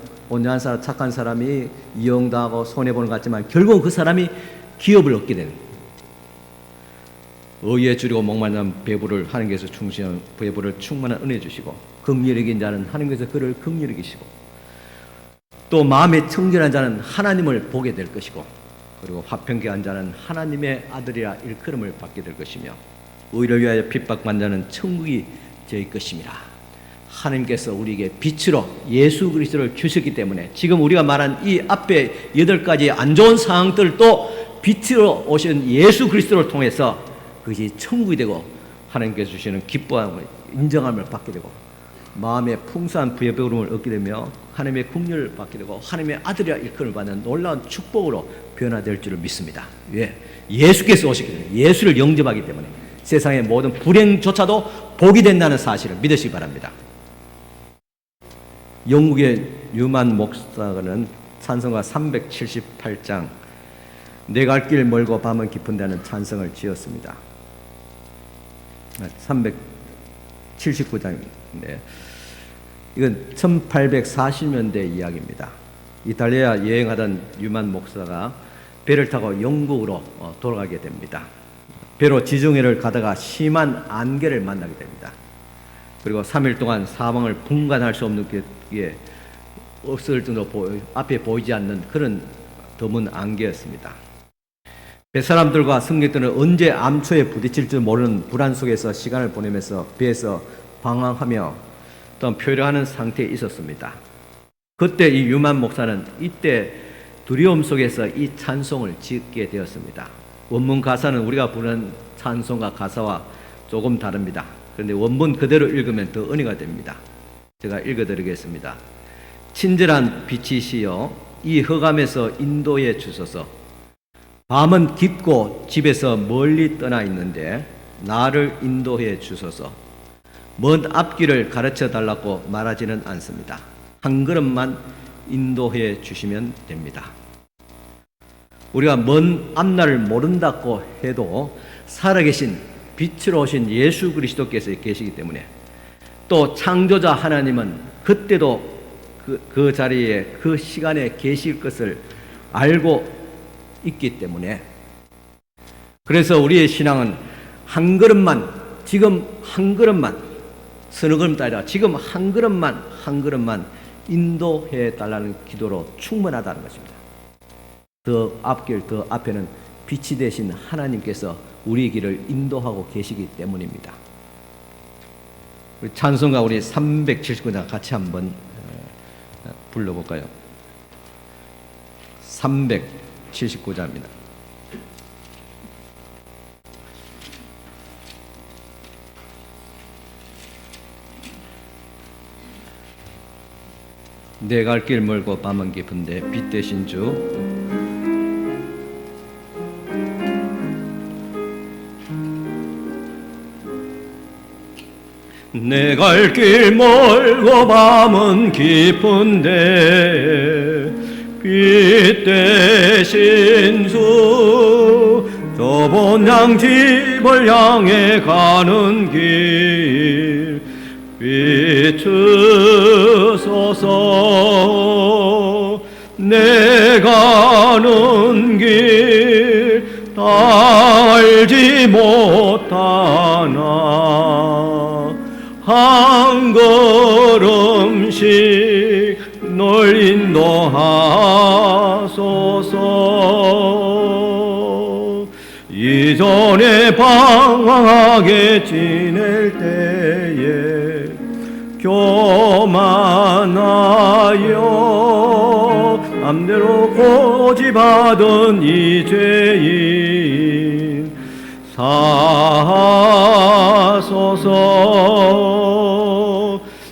사람, 착한 사람이 이용당하고 손해보는 것 같지만 결국은 그 사람이 기업을 얻게 되는, 의에 줄이고 목마른 배부를 하나님께서 충신한 배부를 충만한 은혜 주시고, 긍휼히 여긴 자는 하나님께서 그를 긍휼히 여기시고, 또 마음에 청결한 자는 하나님을 보게 될 것이고, 그리고 화평케 한 자는 하나님의 아들이라 일컬음을 받게 될 것이며, 의를 위하여 핍박받는 자는 천국이 저희 것입니다. 하나님께서 우리에게 빛으로 예수 그리스도를 주셨기 때문에 지금 우리가 말한 이 앞에 8가지 안 좋은 상황들도 빛으로 오신 예수 그리스도를 통해서 그것이 천국이 되고, 하나님께서 주시는 기뻐함을, 인정함을 받게 되고, 마음의 풍성한 부의 배부름을 얻게 되며 하나님의 긍휼을 받게 되고 하나님의 아들이라 일컬음을 받는 놀라운 축복으로 변화될 줄을 믿습니다. 왜? 예수께서 오시기 때문에, 예수를 영접하기 때문에 세상의 모든 불행조차도 복이 된다는 사실을 믿으시기 바랍니다. 영국의 뉴만 목사는 찬송가 378장 내 갈 길 멀고 밤은 깊은다는 찬성을 지었습니다. 379장인데 이건 1840년대 이야기입니다. 이탈리아 여행하던 뉴만 목사가 배를 타고 영국으로 돌아가게 됩니다. 배로 지중해를 가다가 심한 안개를 만나게 됩니다. 그리고 3일 동안 사방을 분간할 수 없는 게 없을 정도로 앞에 보이지 않는 그런 드문 안개였습니다. 배사람들과 승객들은 언제 암초에 부딪힐지 모르는 불안 속에서 시간을 보내면서 배에서 방황하며 또 표류하는 상태에 있었습니다. 그때 이 유만 목사는 이때 두려움 속에서 이 찬송을 짓게 되었습니다. 원문 가사는 우리가 부르는 찬송가 가사와 조금 다릅니다. 그런데 원문 그대로 읽으면 더 은혜가 됩니다. 제가 읽어드리겠습니다. 친절한 빛이시여 이 흑암에서 인도해 주소서. 밤은 깊고 집에서 멀리 떠나 있는데 나를 인도해 주소서. 먼 앞길을 가르쳐 달라고 말하지는 않습니다. 한 걸음만 인도해 주시면 됩니다. 우리가 먼 앞날을 모른다고 해도 살아계신 빛으로 오신 예수 그리스도께서 계시기 때문에, 또 창조자 하나님은 그때도 그 자리에 그 시간에 계실 것을 알고 있기 때문에, 그래서 우리의 신앙은 한 걸음만, 지금 한 걸음만, 서너 걸음 따라 지금 한 걸음만 인도해 달라는 기도로 충분하다는 것입니다. 더 앞길, 더 앞에는 빛이 되신 하나님께서 우리의 길을 인도하고 계시기 때문입니다. 찬송가 우리 379장 같이 한번 불러볼까요? 379장입니다. 내 갈 길 멀고 밤은 깊은데 빛 되신 주, 내 갈 길 멀고 밤은 깊은데 빛 되신 주, 좁은 양집을 향해 가는 길 비추소서. 내 가는 길 다 알지 못하나 한 걸음씩 널 인도하소서. 이전에 방황하게 지낼 때에 교만하여 맘대로 고집하던 이 죄인 사하소서.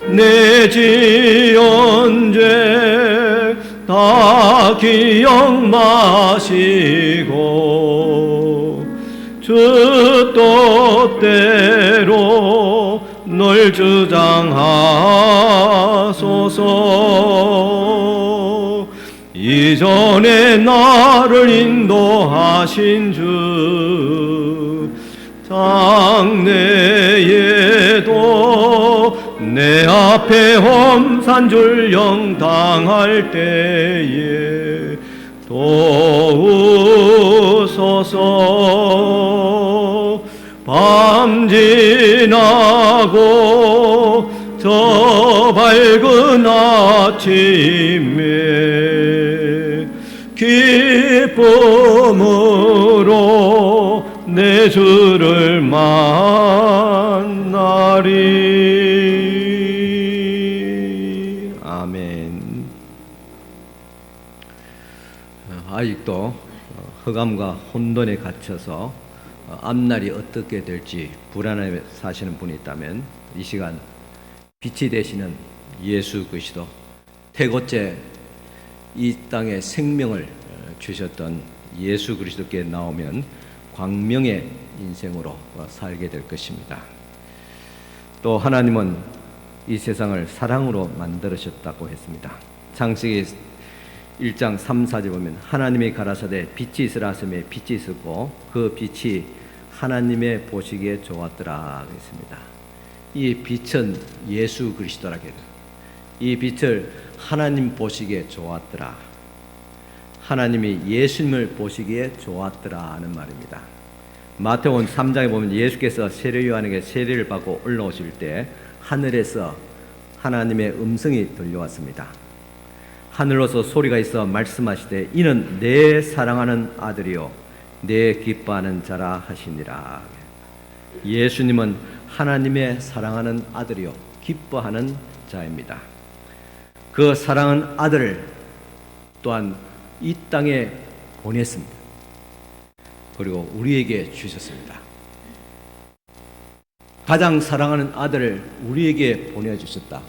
내 지은 죄 다 기억 마시고 주 뜻대로 널 주장하소서. 이전에 나를 인도하신 주 장래에도 내 앞에 험산줄 영당할 때에 도우소서. 밤 지나고 저 밝은 아침에 기쁨으로 내 주를 만나리. 아멘. 아직도 흑암과 혼돈에 갇혀서 앞날이 어떻게 될지 불안해 사시는 분이 있다면 이 시간 빛이 되시는 예수 그리스도, 태고째 이 땅에 생명을 주셨던 예수 그리스도께 나오면 광명의 인생으로 살게 될 것입니다. 또 하나님은 이 세상을 사랑으로 만들으셨다고 했습니다. 창세기 1장 3, 4절 보면 하나님이 가라사대 빛이 있으라 하시매 빛이 있었고 그 빛이 하나님의 보시기에 좋았더라 했습니다. 이 빛은 예수 그리스도라고 해요. 이 빛을 하나님 보시기에 좋았더라. 하나님이 예수님을 보시기에 좋았더라 하는 말입니다. 마태복음 3장에 보면 예수께서 세례 요한에게 세례를 받고 올라오실 때 하늘에서 하나님의 음성이 들려왔습니다. 하늘로서 소리가 있어 말씀하시되 이는 내 사랑하는 아들이요 내 기뻐하는 자라 하시니라. 예수님은 하나님의 사랑하는 아들이요 기뻐하는 자입니다. 그 사랑하는 아들을 또한 이 땅에 보냈습니다. 그리고 우리에게 주셨습니다. 가장 사랑하는 아들을 우리에게 보내주셨다.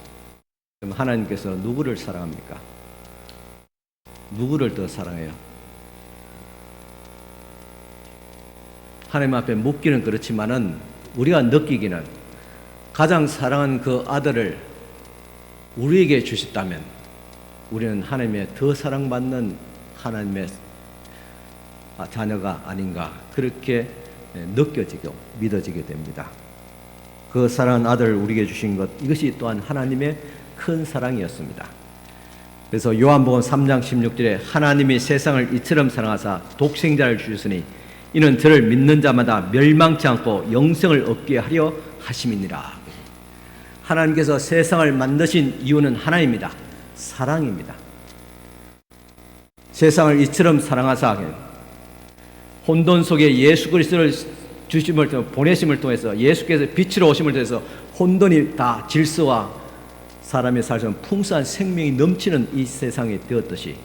그럼 하나님께서 누구를 사랑합니까? 누구를 더 사랑해요? 하나님 앞에 묻기는 그렇지만은 우리가 느끼기는 가장 사랑하는 그 아들을 우리에게 주셨다면 우리는 하나님의 더 사랑받는 하나님의 자녀가 아닌가 그렇게 느껴지고 믿어지게 됩니다. 그 사랑하는 아들을 우리에게 주신 것 이것이 또한 하나님의 큰 사랑이었습니다. 그래서 요한복음 3장 16절에 하나님이 세상을 이처럼 사랑하사 독생자를 주셨으니 이는 저를 믿는 자마다 멸망치 않고 영생을 얻게 하려 하심이니라. 하나님께서 세상을 만드신 이유는 하나입니다. 사랑입니다. 세상을 이처럼 사랑하사 혼돈 속에 예수 그리스도를 주심을 통해 보내심을 통해서 예수께서 빛으로 오심을 통해서 혼돈이 다 질서와 사람의 살처럼 풍성한 생명이 넘치는 이 세상이 되었듯이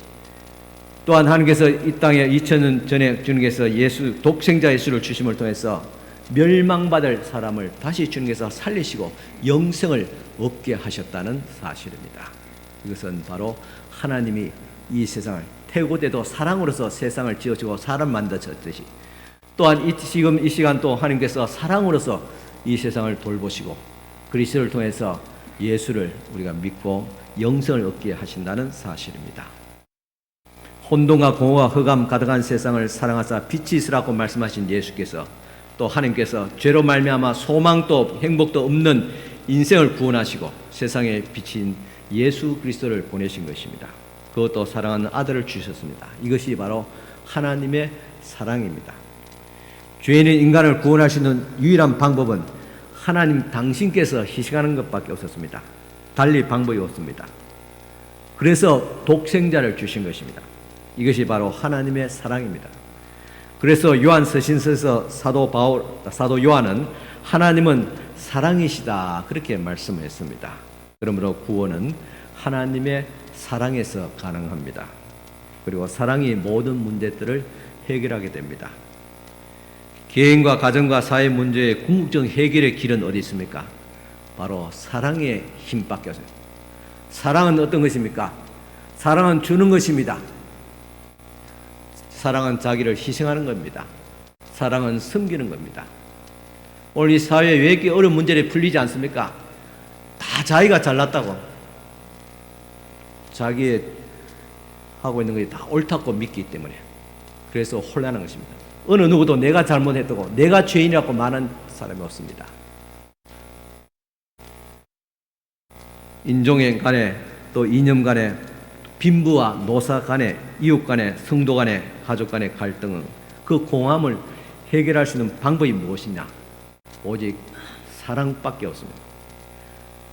또한 하나님께서 이 땅에 2000년 전에 주님께서 예수 독생자 예수를 주심을 통해서 멸망받을 사람을 다시 주님께서 살리시고 영생을 얻게 하셨다는 사실입니다. 이것은 바로 하나님이 이 세상을 태고되도 사랑으로서 세상을 지어주고 사람 만드셨듯이 또한 지금 이 시간 또 하나님께서 사랑으로서 이 세상을 돌보시고 그리스도를 통해서 예수를 우리가 믿고 영생을 얻게 하신다는 사실입니다. 혼돈과 공허와 흑암 가득한 세상을 사랑하사 빛이 있으라고 말씀하신 예수께서 또 하나님께서 죄로 말미암아 소망도 행복도 없는 인생을 구원하시고 세상에 비친 예수 그리스도를 보내신 것입니다. 그것도 사랑하는 아들을 주셨습니다. 이것이 바로 하나님의 사랑입니다. 죄인인 인간을 구원하시는 유일한 방법은 하나님 당신께서 희생하는 것밖에 없었습니다. 달리 방법이 없습니다. 그래서 독생자를 주신 것입니다. 이것이 바로 하나님의 사랑입니다. 그래서 요한 서신서에서 사도 요한은 하나님은 사랑이시다 그렇게 말씀했습니다. 그러므로 구원은 하나님의 사랑에서 가능합니다. 그리고 사랑이 모든 문제들을 해결하게 됩니다. 개인과 가정과 사회 문제의 궁극적 해결의 길은 어디 있습니까? 바로 사랑의 힘밖에 없습니다. 사랑은 어떤 것입니까? 사랑은 주는 것입니다. 사랑은 자기를 희생하는 겁니다. 사랑은 섬기는 겁니다. 오늘 이 사회에 왜 이렇게 어려운 문제를 풀리지 않습니까? 다 자기가 잘났다고 자기 하고 있는 것이 다 옳다고 믿기 때문에 그래서 혼란한 것입니다. 어느 누구도 내가 잘못했다고 내가 죄인이라고 말하는 사람이 없습니다. 인종 간에 또 이념 간에 빈부와 노사 간에 이웃 간에 성도 간에 가족 간의 갈등은 그 공함을 해결할 수 있는 방법이 무엇이냐? 오직 사랑밖에 없습니다.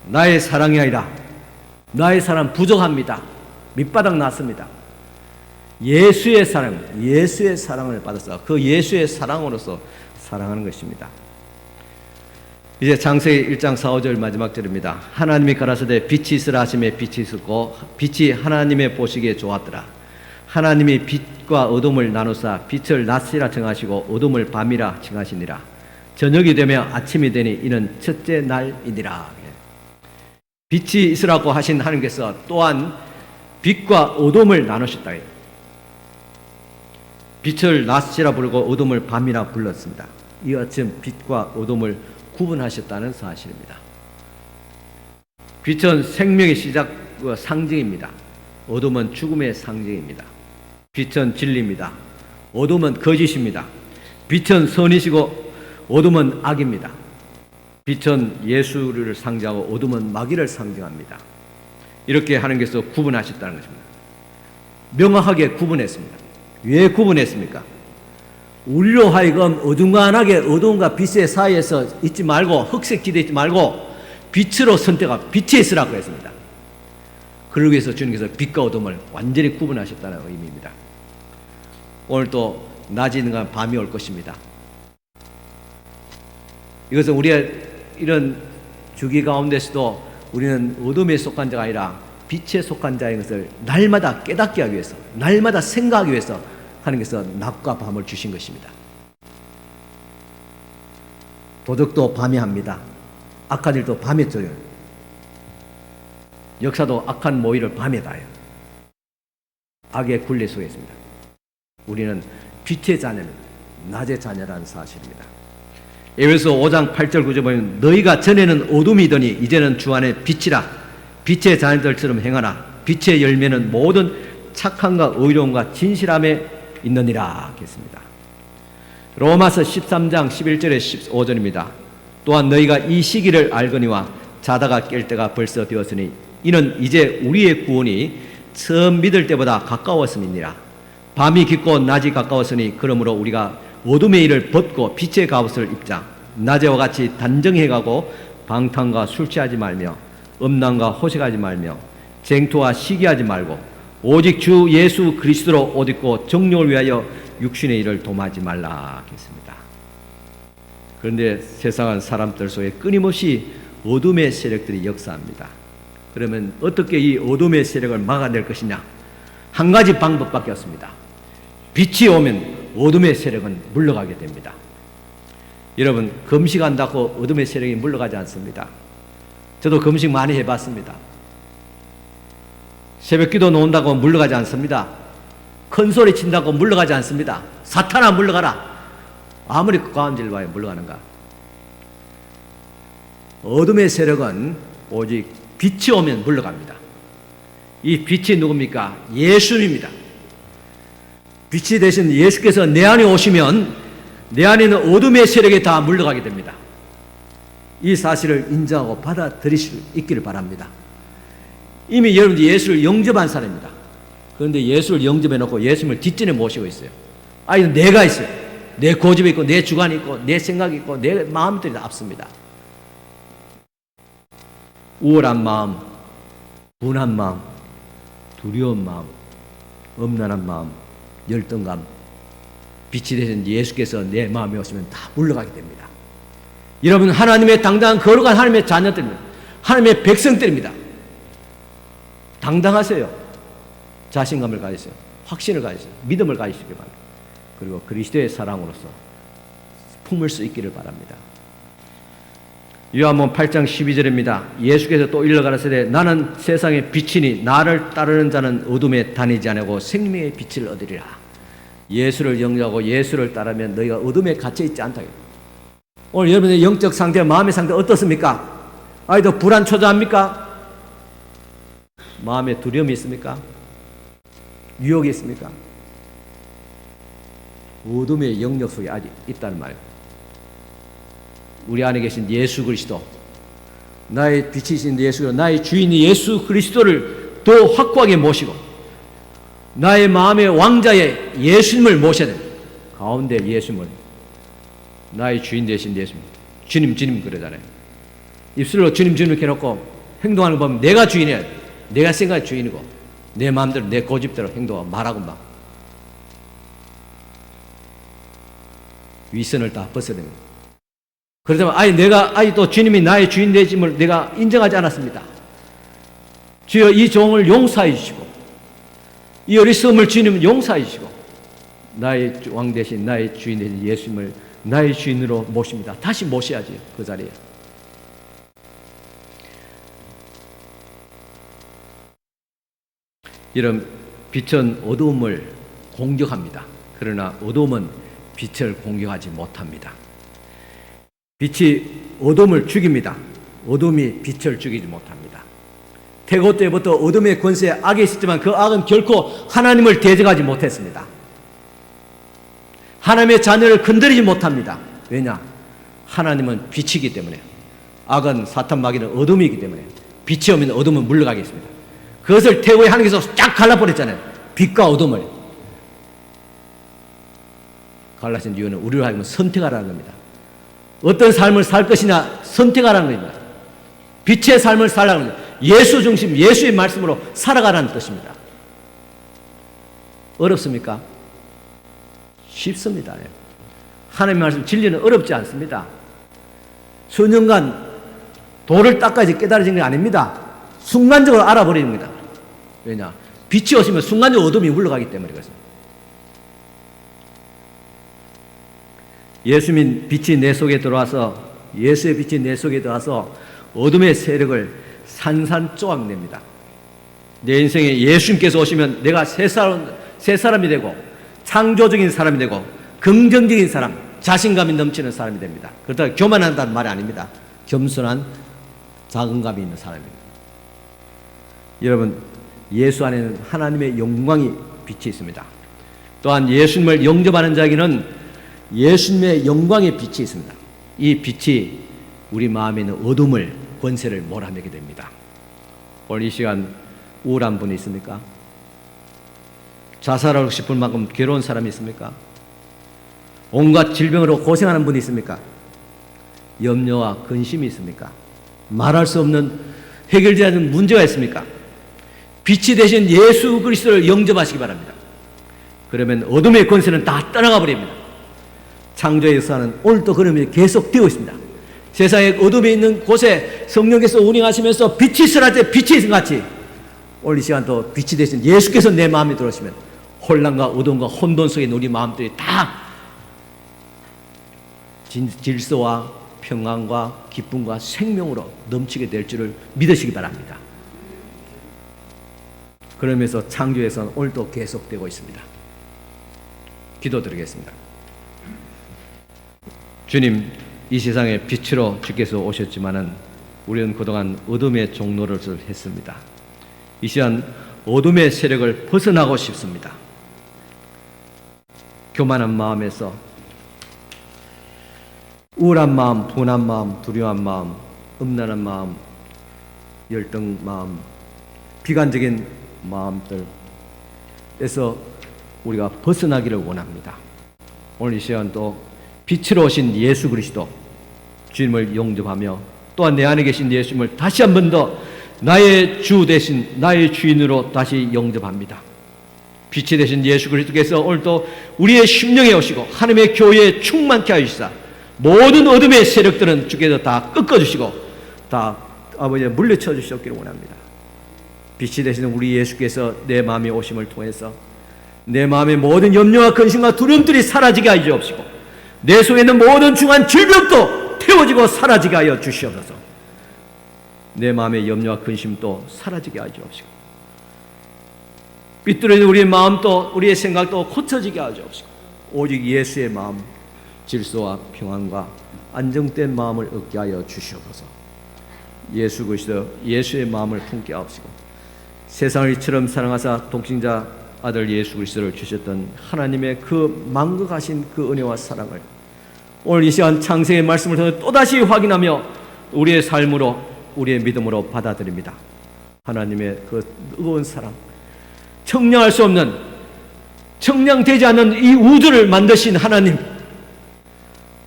나의 사랑이 아니라 나의 사랑 부족합니다. 밑바닥 났습니다. 예수의 사랑을 받아서 그 예수의 사랑으로서 사랑하는 것입니다. 이제 창세기 1장 4, 5절 마지막 절입니다. 하나님이 가라사대 빛이 있으라 하심에 빛이 있었고 빛이 하나님의 보시기에 좋았더라. 하나님이 빛과 어둠을 나누사 빛을 낮이라 정하시고 어둠을 밤이라 칭하시니라. 저녁이 되며 아침이 되니 이는 첫째 날이니라. 빛이 있으라고 하신 하나님께서 또한 빛과 어둠을 나누셨다. 빛을 낮이라 부르고 어둠을 밤이라 불렀습니다. 이와 같이 빛과 어둠을 구분하셨다는 사실입니다. 빛은 생명의 시작 상징입니다. 어둠은 죽음의 상징입니다. 빛은 진리입니다. 어둠은 거짓입니다. 빛은 선이시고 어둠은 악입니다. 빛은 예수를 상징하고 어둠은 마귀를 상징합니다. 이렇게 하나님께서 구분하셨다는 것입니다. 명확하게 구분했습니다. 왜 구분했습니까? 우리로 하여금 어중간하게 어두움과 빛의 사이에서 있지 말고 흑색 지대에 있지 말고 빛으로 선택하고 빛에 있으라고 했습니다. 그러기 위해서 주님께서 빛과 어둠을 완전히 구분하셨다는 의미입니다. 오늘 또 낮이 있는가 밤이 올 것입니다. 이것은 우리가 이런 주기 가운데서도 우리는 어둠에 속한 자가 아니라 빛에 속한 자인 것을 날마다 깨닫게 하기 위해서, 날마다 생각하기 위해서 하나님께서 낮과 밤을 주신 것입니다. 도덕도 밤에 합니다. 악한 일도 밤에 져요. 역사도 악한 모의를 밤에 다해요. 악의 굴레 속에 있습니다. 우리는 빛의 자녀입니다. 낮의 자녀라는 사실입니다. 에베소 5장 8절 9절 보면 너희가 전에는 어둠이더니 이제는 주 안에 빛이라. 빛의 자녀들처럼 행하라. 빛의 열매는 모든 착함과 의로움과 진실함에 있느니라 하겠습니다. 로마서 13장 11절에 15절입니다. 또한 너희가 이 시기를 알거니와 자다가 깰 때가 벌써 되었으니 이는 이제 우리의 구원이 처음 믿을 때보다 가까웠음이니라. 밤이 깊고 낮이 가까웠으니 그러므로 우리가 어둠의 일을 벗고 빛의 갑옷을 입자. 낮에와 같이 단정해 가고 방탕과 술 취하지 말며 음란과 호색하지 말며 쟁토와 시기하지 말고 오직 주 예수 그리스도로 옷 입고 정욕을 위하여 육신의 일을 도마지 말라 하겠습니다. 그런데 세상은 사람들 속에 끊임없이 어둠의 세력들이 역사합니다. 그러면 어떻게 이 어둠의 세력을 막아낼 것이냐? 한 가지 방법밖에 없습니다. 빛이 오면 어둠의 세력은 물러가게 됩니다. 여러분, 금식한다고 어둠의 세력이 물러가지 않습니다. 저도 금식 많이 해봤습니다. 새벽기도 놓는다고 물러가지 않습니다. 큰 소리 친다고 물러가지 않습니다. 사탄아 물러가라. 아무리 가운질 봐야 물러가는가. 어둠의 세력은 오직 빛이 오면 물러갑니다. 이 빛이 누굽니까? 예수님입니다. 빛이 되신 예수께서 내 안에 오시면 내 안에 있는 어둠의 세력에 다 물러가게 됩니다. 이 사실을 인정하고 받아들일 수 있기를 바랍니다. 이미 여러분들 예수를 영접한 사람입니다. 그런데 예수를 영접해 놓고 예수님을 뒷전에 모시고 있어요. 아니, 내가 있어요. 내 고집이 있고 내 주관이 있고 내 생각이 있고 내 마음들이 다 앞섭니다. 우월한 마음, 분한 마음, 두려운 마음, 엄란한 마음, 열등감, 빛이 되신 예수께서 내 마음에 오시면 다 물러가게 됩니다. 여러분, 하나님의 당당한 거룩한 하나님의 자녀들입니다. 하나님의 백성들입니다. 당당하세요. 자신감을 가지세요. 확신을 가지세요. 믿음을 가지시기 바랍니다. 그리고 그리스도의 사랑으로서 품을 수 있기를 바랍니다. 요한복음 8장 12절입니다. 예수께서 또 일러 가라사대 나는 세상의 빛이니 나를 따르는 자는 어둠에 다니지 아니하고 생명의 빛을 얻으리라. 예수를 영접하고 예수를 따르면 너희가 어둠에 갇혀있지 않다. 오늘 여러분의 영적 상태, 마음의 상태 어떻습니까? 아이도 불안초조합니까? 마음에 두려움이 있습니까? 유혹이 있습니까? 어둠의 영역 속에 아직 있다는 말이에요. 우리 안에 계신 예수 그리스도, 나의 빛이신 예수, 나의 주인 예수 그리스도를 더 확고하게 모시고 나의 마음의 왕자의 예수님을 모셔야 됩니다. 가운데 예수님을, 나의 주인 되신 예수님, 주님 주님 그러잖아요. 입술로 주님 주님 이렇게 해놓고 행동하는 거 보면 내가 주인이야. 내가 생각의 주인이고 내 마음대로 내 고집대로 행동하고 말하고 막 위선을 다 벗어야 됩니다. 그러자면 아예 또 주님이 나의 주인 되심을 내가 인정하지 않았습니다. 주여 이 종을 용서해 주시고 이 어리석음을 주님은 용서해 주시고 나의 왕 대신 나의 주인 되신 예수님을 나의 주인으로 모십니다. 다시 모셔야지 그 자리에. 이런 빛은 어두움을 공격합니다. 그러나 어두움은 빛을 공격하지 못합니다. 빛이 어둠을 죽입니다. 어둠이 빛을 죽이지 못합니다. 태고 때부터 어둠의 권세에 악이 있었지만 그 악은 결코 하나님을 대적하지 못했습니다. 하나님의 자녀를 건드리지 못합니다. 왜냐? 하나님은 빛이기 때문에. 악은 사탄 마귀는 어둠이기 때문에. 빛이 오면 어둠은 물러가겠습니다. 그것을 태고에 하나님께서 쫙 갈라버렸잖아요. 빛과 어둠을. 갈라진 이유는 우리를 하여금 선택하라는 겁니다. 어떤 삶을 살 것이냐 선택하라는 겁니다. 빛의 삶을 살라는 겁니다. 예수 중심, 예수의 말씀으로 살아가라는 뜻입니다. 어렵습니까? 쉽습니다. 하나님의 말씀 진리는 어렵지 않습니다. 수년간 돌을 닦아야지 깨달아진 게 아닙니다. 순간적으로 알아버리는 겁니다. 왜냐? 빛이 오시면 순간적으로 어둠이 물러가기 때문에 그렇습니다. 예수님 빛이 내 속에 들어와서 예수의 빛이 내 속에 들어와서 어둠의 세력을 산산조각냅니다. 내 인생에 예수님께서 오시면 내가 새 사람이 되고 창조적인 사람이 되고 긍정적인 사람, 자신감이 넘치는 사람이 됩니다. 그렇다고 교만한다는 말이 아닙니다. 겸손한 자긍감이 있는 사람입니다. 여러분, 예수 안에는 하나님의 영광이 빛이 있습니다. 또한 예수님을 영접하는 자에게는 예수님의 영광의 빛이 있습니다. 이 빛이 우리 마음에 있는 어둠을, 권세를 몰아내게 됩니다. 오늘 이 시간 우울한 분이 있습니까? 자살하고 싶을 만큼 괴로운 사람이 있습니까? 온갖 질병으로 고생하는 분이 있습니까? 염려와 근심이 있습니까? 말할 수 없는 해결되지 않는 문제가 있습니까? 빛이 되신 예수 그리스도를 영접하시기 바랍니다. 그러면 어둠의 권세는 다 떠나가 버립니다. 창조의 역사는 오늘도 그러면 계속되고 있습니다. 세상의 어둠에 있는 곳에 성령께서 운행하시면서 빛이 있으라 할 때 빛이 있은 같이 오늘 이 시간도 빛이 되신 예수께서 내 마음에 들어오시면 혼란과 어둠과 혼돈 속에 있는 우리 마음들이 다 질서와 평안과 기쁨과 생명으로 넘치게 될 줄을 믿으시기 바랍니다. 그러면서 창조에서는 오늘도 계속되고 있습니다. 기도드리겠습니다. 주님, 이 세상에 빛으로 주께서 오셨지만은 우리는 그동안 어둠의 종로를 했습니다. 이 시간 어둠의 세력을 벗어나고 싶습니다. 교만한 마음에서 우울한 마음, 분한 마음, 두려운 마음, 음란한 마음, 열등 마음, 비관적인 마음들에서 우리가 벗어나기를 원합니다. 오늘 이 시간도 빛으로 오신 예수 그리스도 주님을 영접하며 또한 내 안에 계신 예수님을 다시 한 번 더 나의 주 대신 나의 주인으로 다시 영접합니다. 빛이 되신 예수 그리스도께서 오늘도 우리의 심령에 오시고 하나님의 교회에 충만케 하시사 모든 어둠의 세력들은 주께서 다 꺾어주시고 다 아버지에 물리쳐 주시기를 원합니다. 빛이 되시는 우리 예수께서 내 마음에 오심을 통해서 내 마음의 모든 염려와 근심과 두려움들이 사라지게 하여 주옵시고 내 속에 있는 모든 중한 질병도 태워지고 사라지게 하여 주시옵소서. 내 마음의 염려와 근심도 사라지게 하여 주옵시고 삐뚤어진 우리의 마음도 우리의 생각도 고쳐지게 하여 주옵시고 오직 예수의 마음 질서와 평안과 안정된 마음을 얻게 하여 주시옵소서. 예수 그리스도 예수의 마음을 품게 하옵시고 세상을 이처럼 사랑하사 독생자 아들 예수 그리스도를 주셨던 하나님의 그 만극하신 그 은혜와 사랑을 오늘 이 시간 창세의 말씀을 통해 또다시 확인하며 우리의 삶으로 우리의 믿음으로 받아들입니다. 하나님의 그 뜨거운 사랑, 청량할 수 없는, 청량되지 않는 이 우주를 만드신 하나님,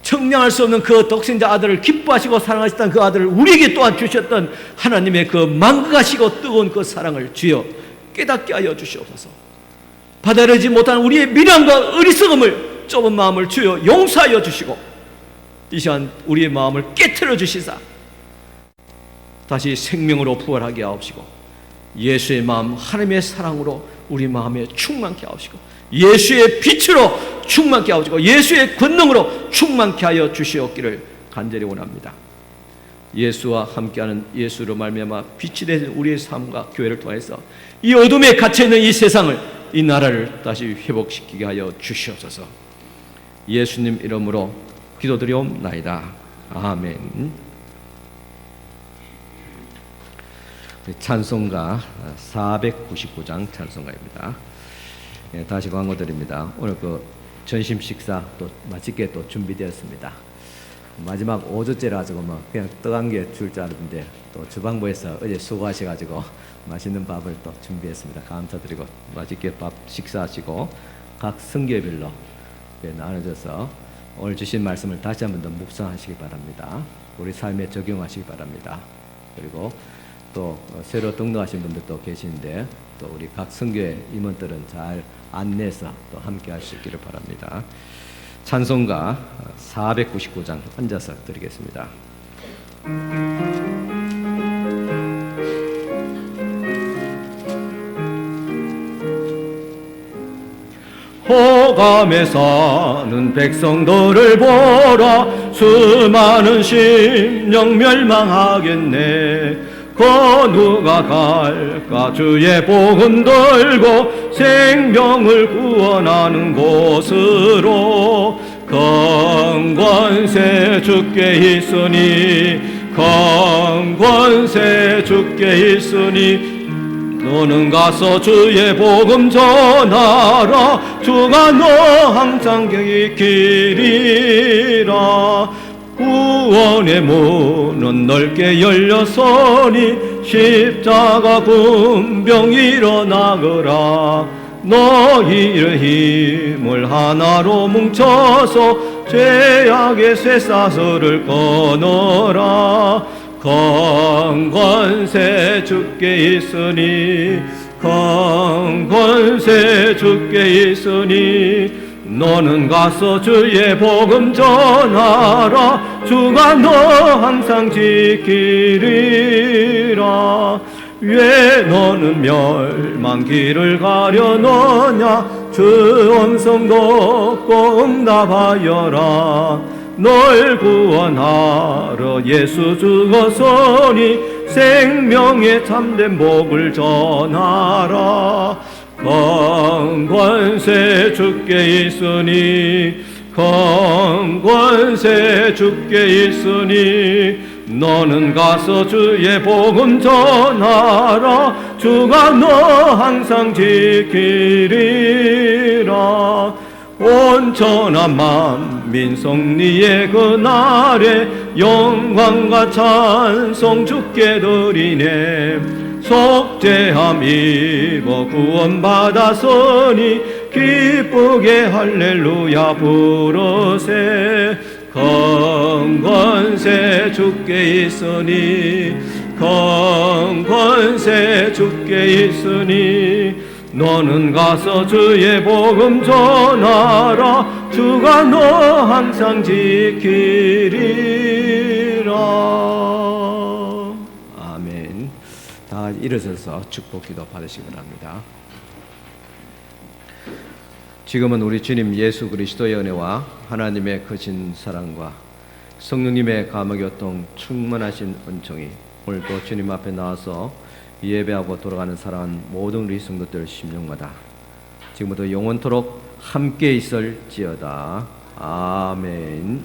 청량할 수 없는 그 독생자 아들을 기뻐하시고 사랑하셨던 그 아들을 우리에게 또한 주셨던 하나님의 그 망각하시고 뜨거운 그 사랑을 주여 깨닫게 하여 주시옵소서. 받아들이지 못한 우리의 미련과 어리석음을, 좁은 마음을 주여 용서하여 주시고, 이 시간 우리의 마음을 깨트려 주시사 다시 생명으로 부활하게 하옵시고, 예수의 마음, 하나님의 사랑으로 우리 마음에 충만케 하옵시고, 예수의 빛으로 충만케 하옵시고, 예수의 권능으로 충만케 하여 주시옵기를 간절히 원합니다. 예수와 함께하는, 예수로 말미암아 빛이 되는 우리의 삶과 교회를 통해서 이 어둠에 갇혀있는 이 세상을, 이 나라를 다시 회복시키게 하여 주시옵소서. 예수님 이름으로 기도드리옵나이다. 아멘. 찬송가 499장 찬송가입니다. 예, 다시 광고드립니다. 오늘 그 전심 식사 또 맛있게 또 준비되었습니다. 마지막 5주째라 가지고 뭐 그냥 떡 한 개 줄 줄 알았는데, 또 주방부에서 어제 수고하셔가지고 맛있는 밥을 또 준비했습니다. 감사드리고 맛있게 밥 식사하시고 각 성교별로 나눠져서 오늘 주신 말씀을 다시 한 번 더 묵상하시기 바랍니다. 우리 삶에 적용하시기 바랍니다. 그리고 또 새로 등록하신 분들도 계시는데, 또 우리 각 성교회 임원들은 잘 안내해서 또 함께 할 수 있기를 바랍니다. 찬송가 499장 앉아서 드리겠습니다. 호감에 사는 백성들을 보라. 수많은 심령 멸망하겠네. 그 누가 갈까 주의 복음 들고 생명을 구원하는 곳으로. 강권세 주께 있으니, 강권세 주께 있으니, 너는 가서 주의 복음 전하라. 주가 너 항상 계시리라. 구원의 문은 넓게 열렸으니 십자가 군병 일어나거라. 너희의 힘을 하나로 뭉쳐서 죄악의 쇠사슬을 끊어라. 강권세 주께 있으니, 강권세 주께 있으니, 너는 가서 주의 복음 전하라. 주가 너 항상 지키리라. 왜 너는 멸망길을 가려느냐. 주 음성 듣고 응답하여라. 널 구원하러 예수 죽었으니 생명의 참된 복을 전하라. 강권세 주께 있으니, 강권세 주께 있으니, 너는 가서 주의 복음 전하라. 주가 너 항상 지키리라. 온전한 만민 성리의 그날에 영광과 찬송 주께 드리네. 속죄함 입어 구원받았으니 기쁘게 할렐루야 부르세. 강권세 주께 있으니, 강권세 주께 있으니, 너는 가서 주의 복음 전하라. 주가 너 항상 지키리라. 아멘. 다 일어서서 축복기도 받으시기 바랍니다. 지금은 우리 주님 예수 그리스도의 은혜와 하나님의 크신 사랑과 성령님의 감화교통 충만하신 은총이 오늘도 주님 앞에 나와서 예배하고 돌아가는 사랑하는 모든 우리 성도들 심령마다 지금부터 영원토록 함께 있을지어다. 아멘.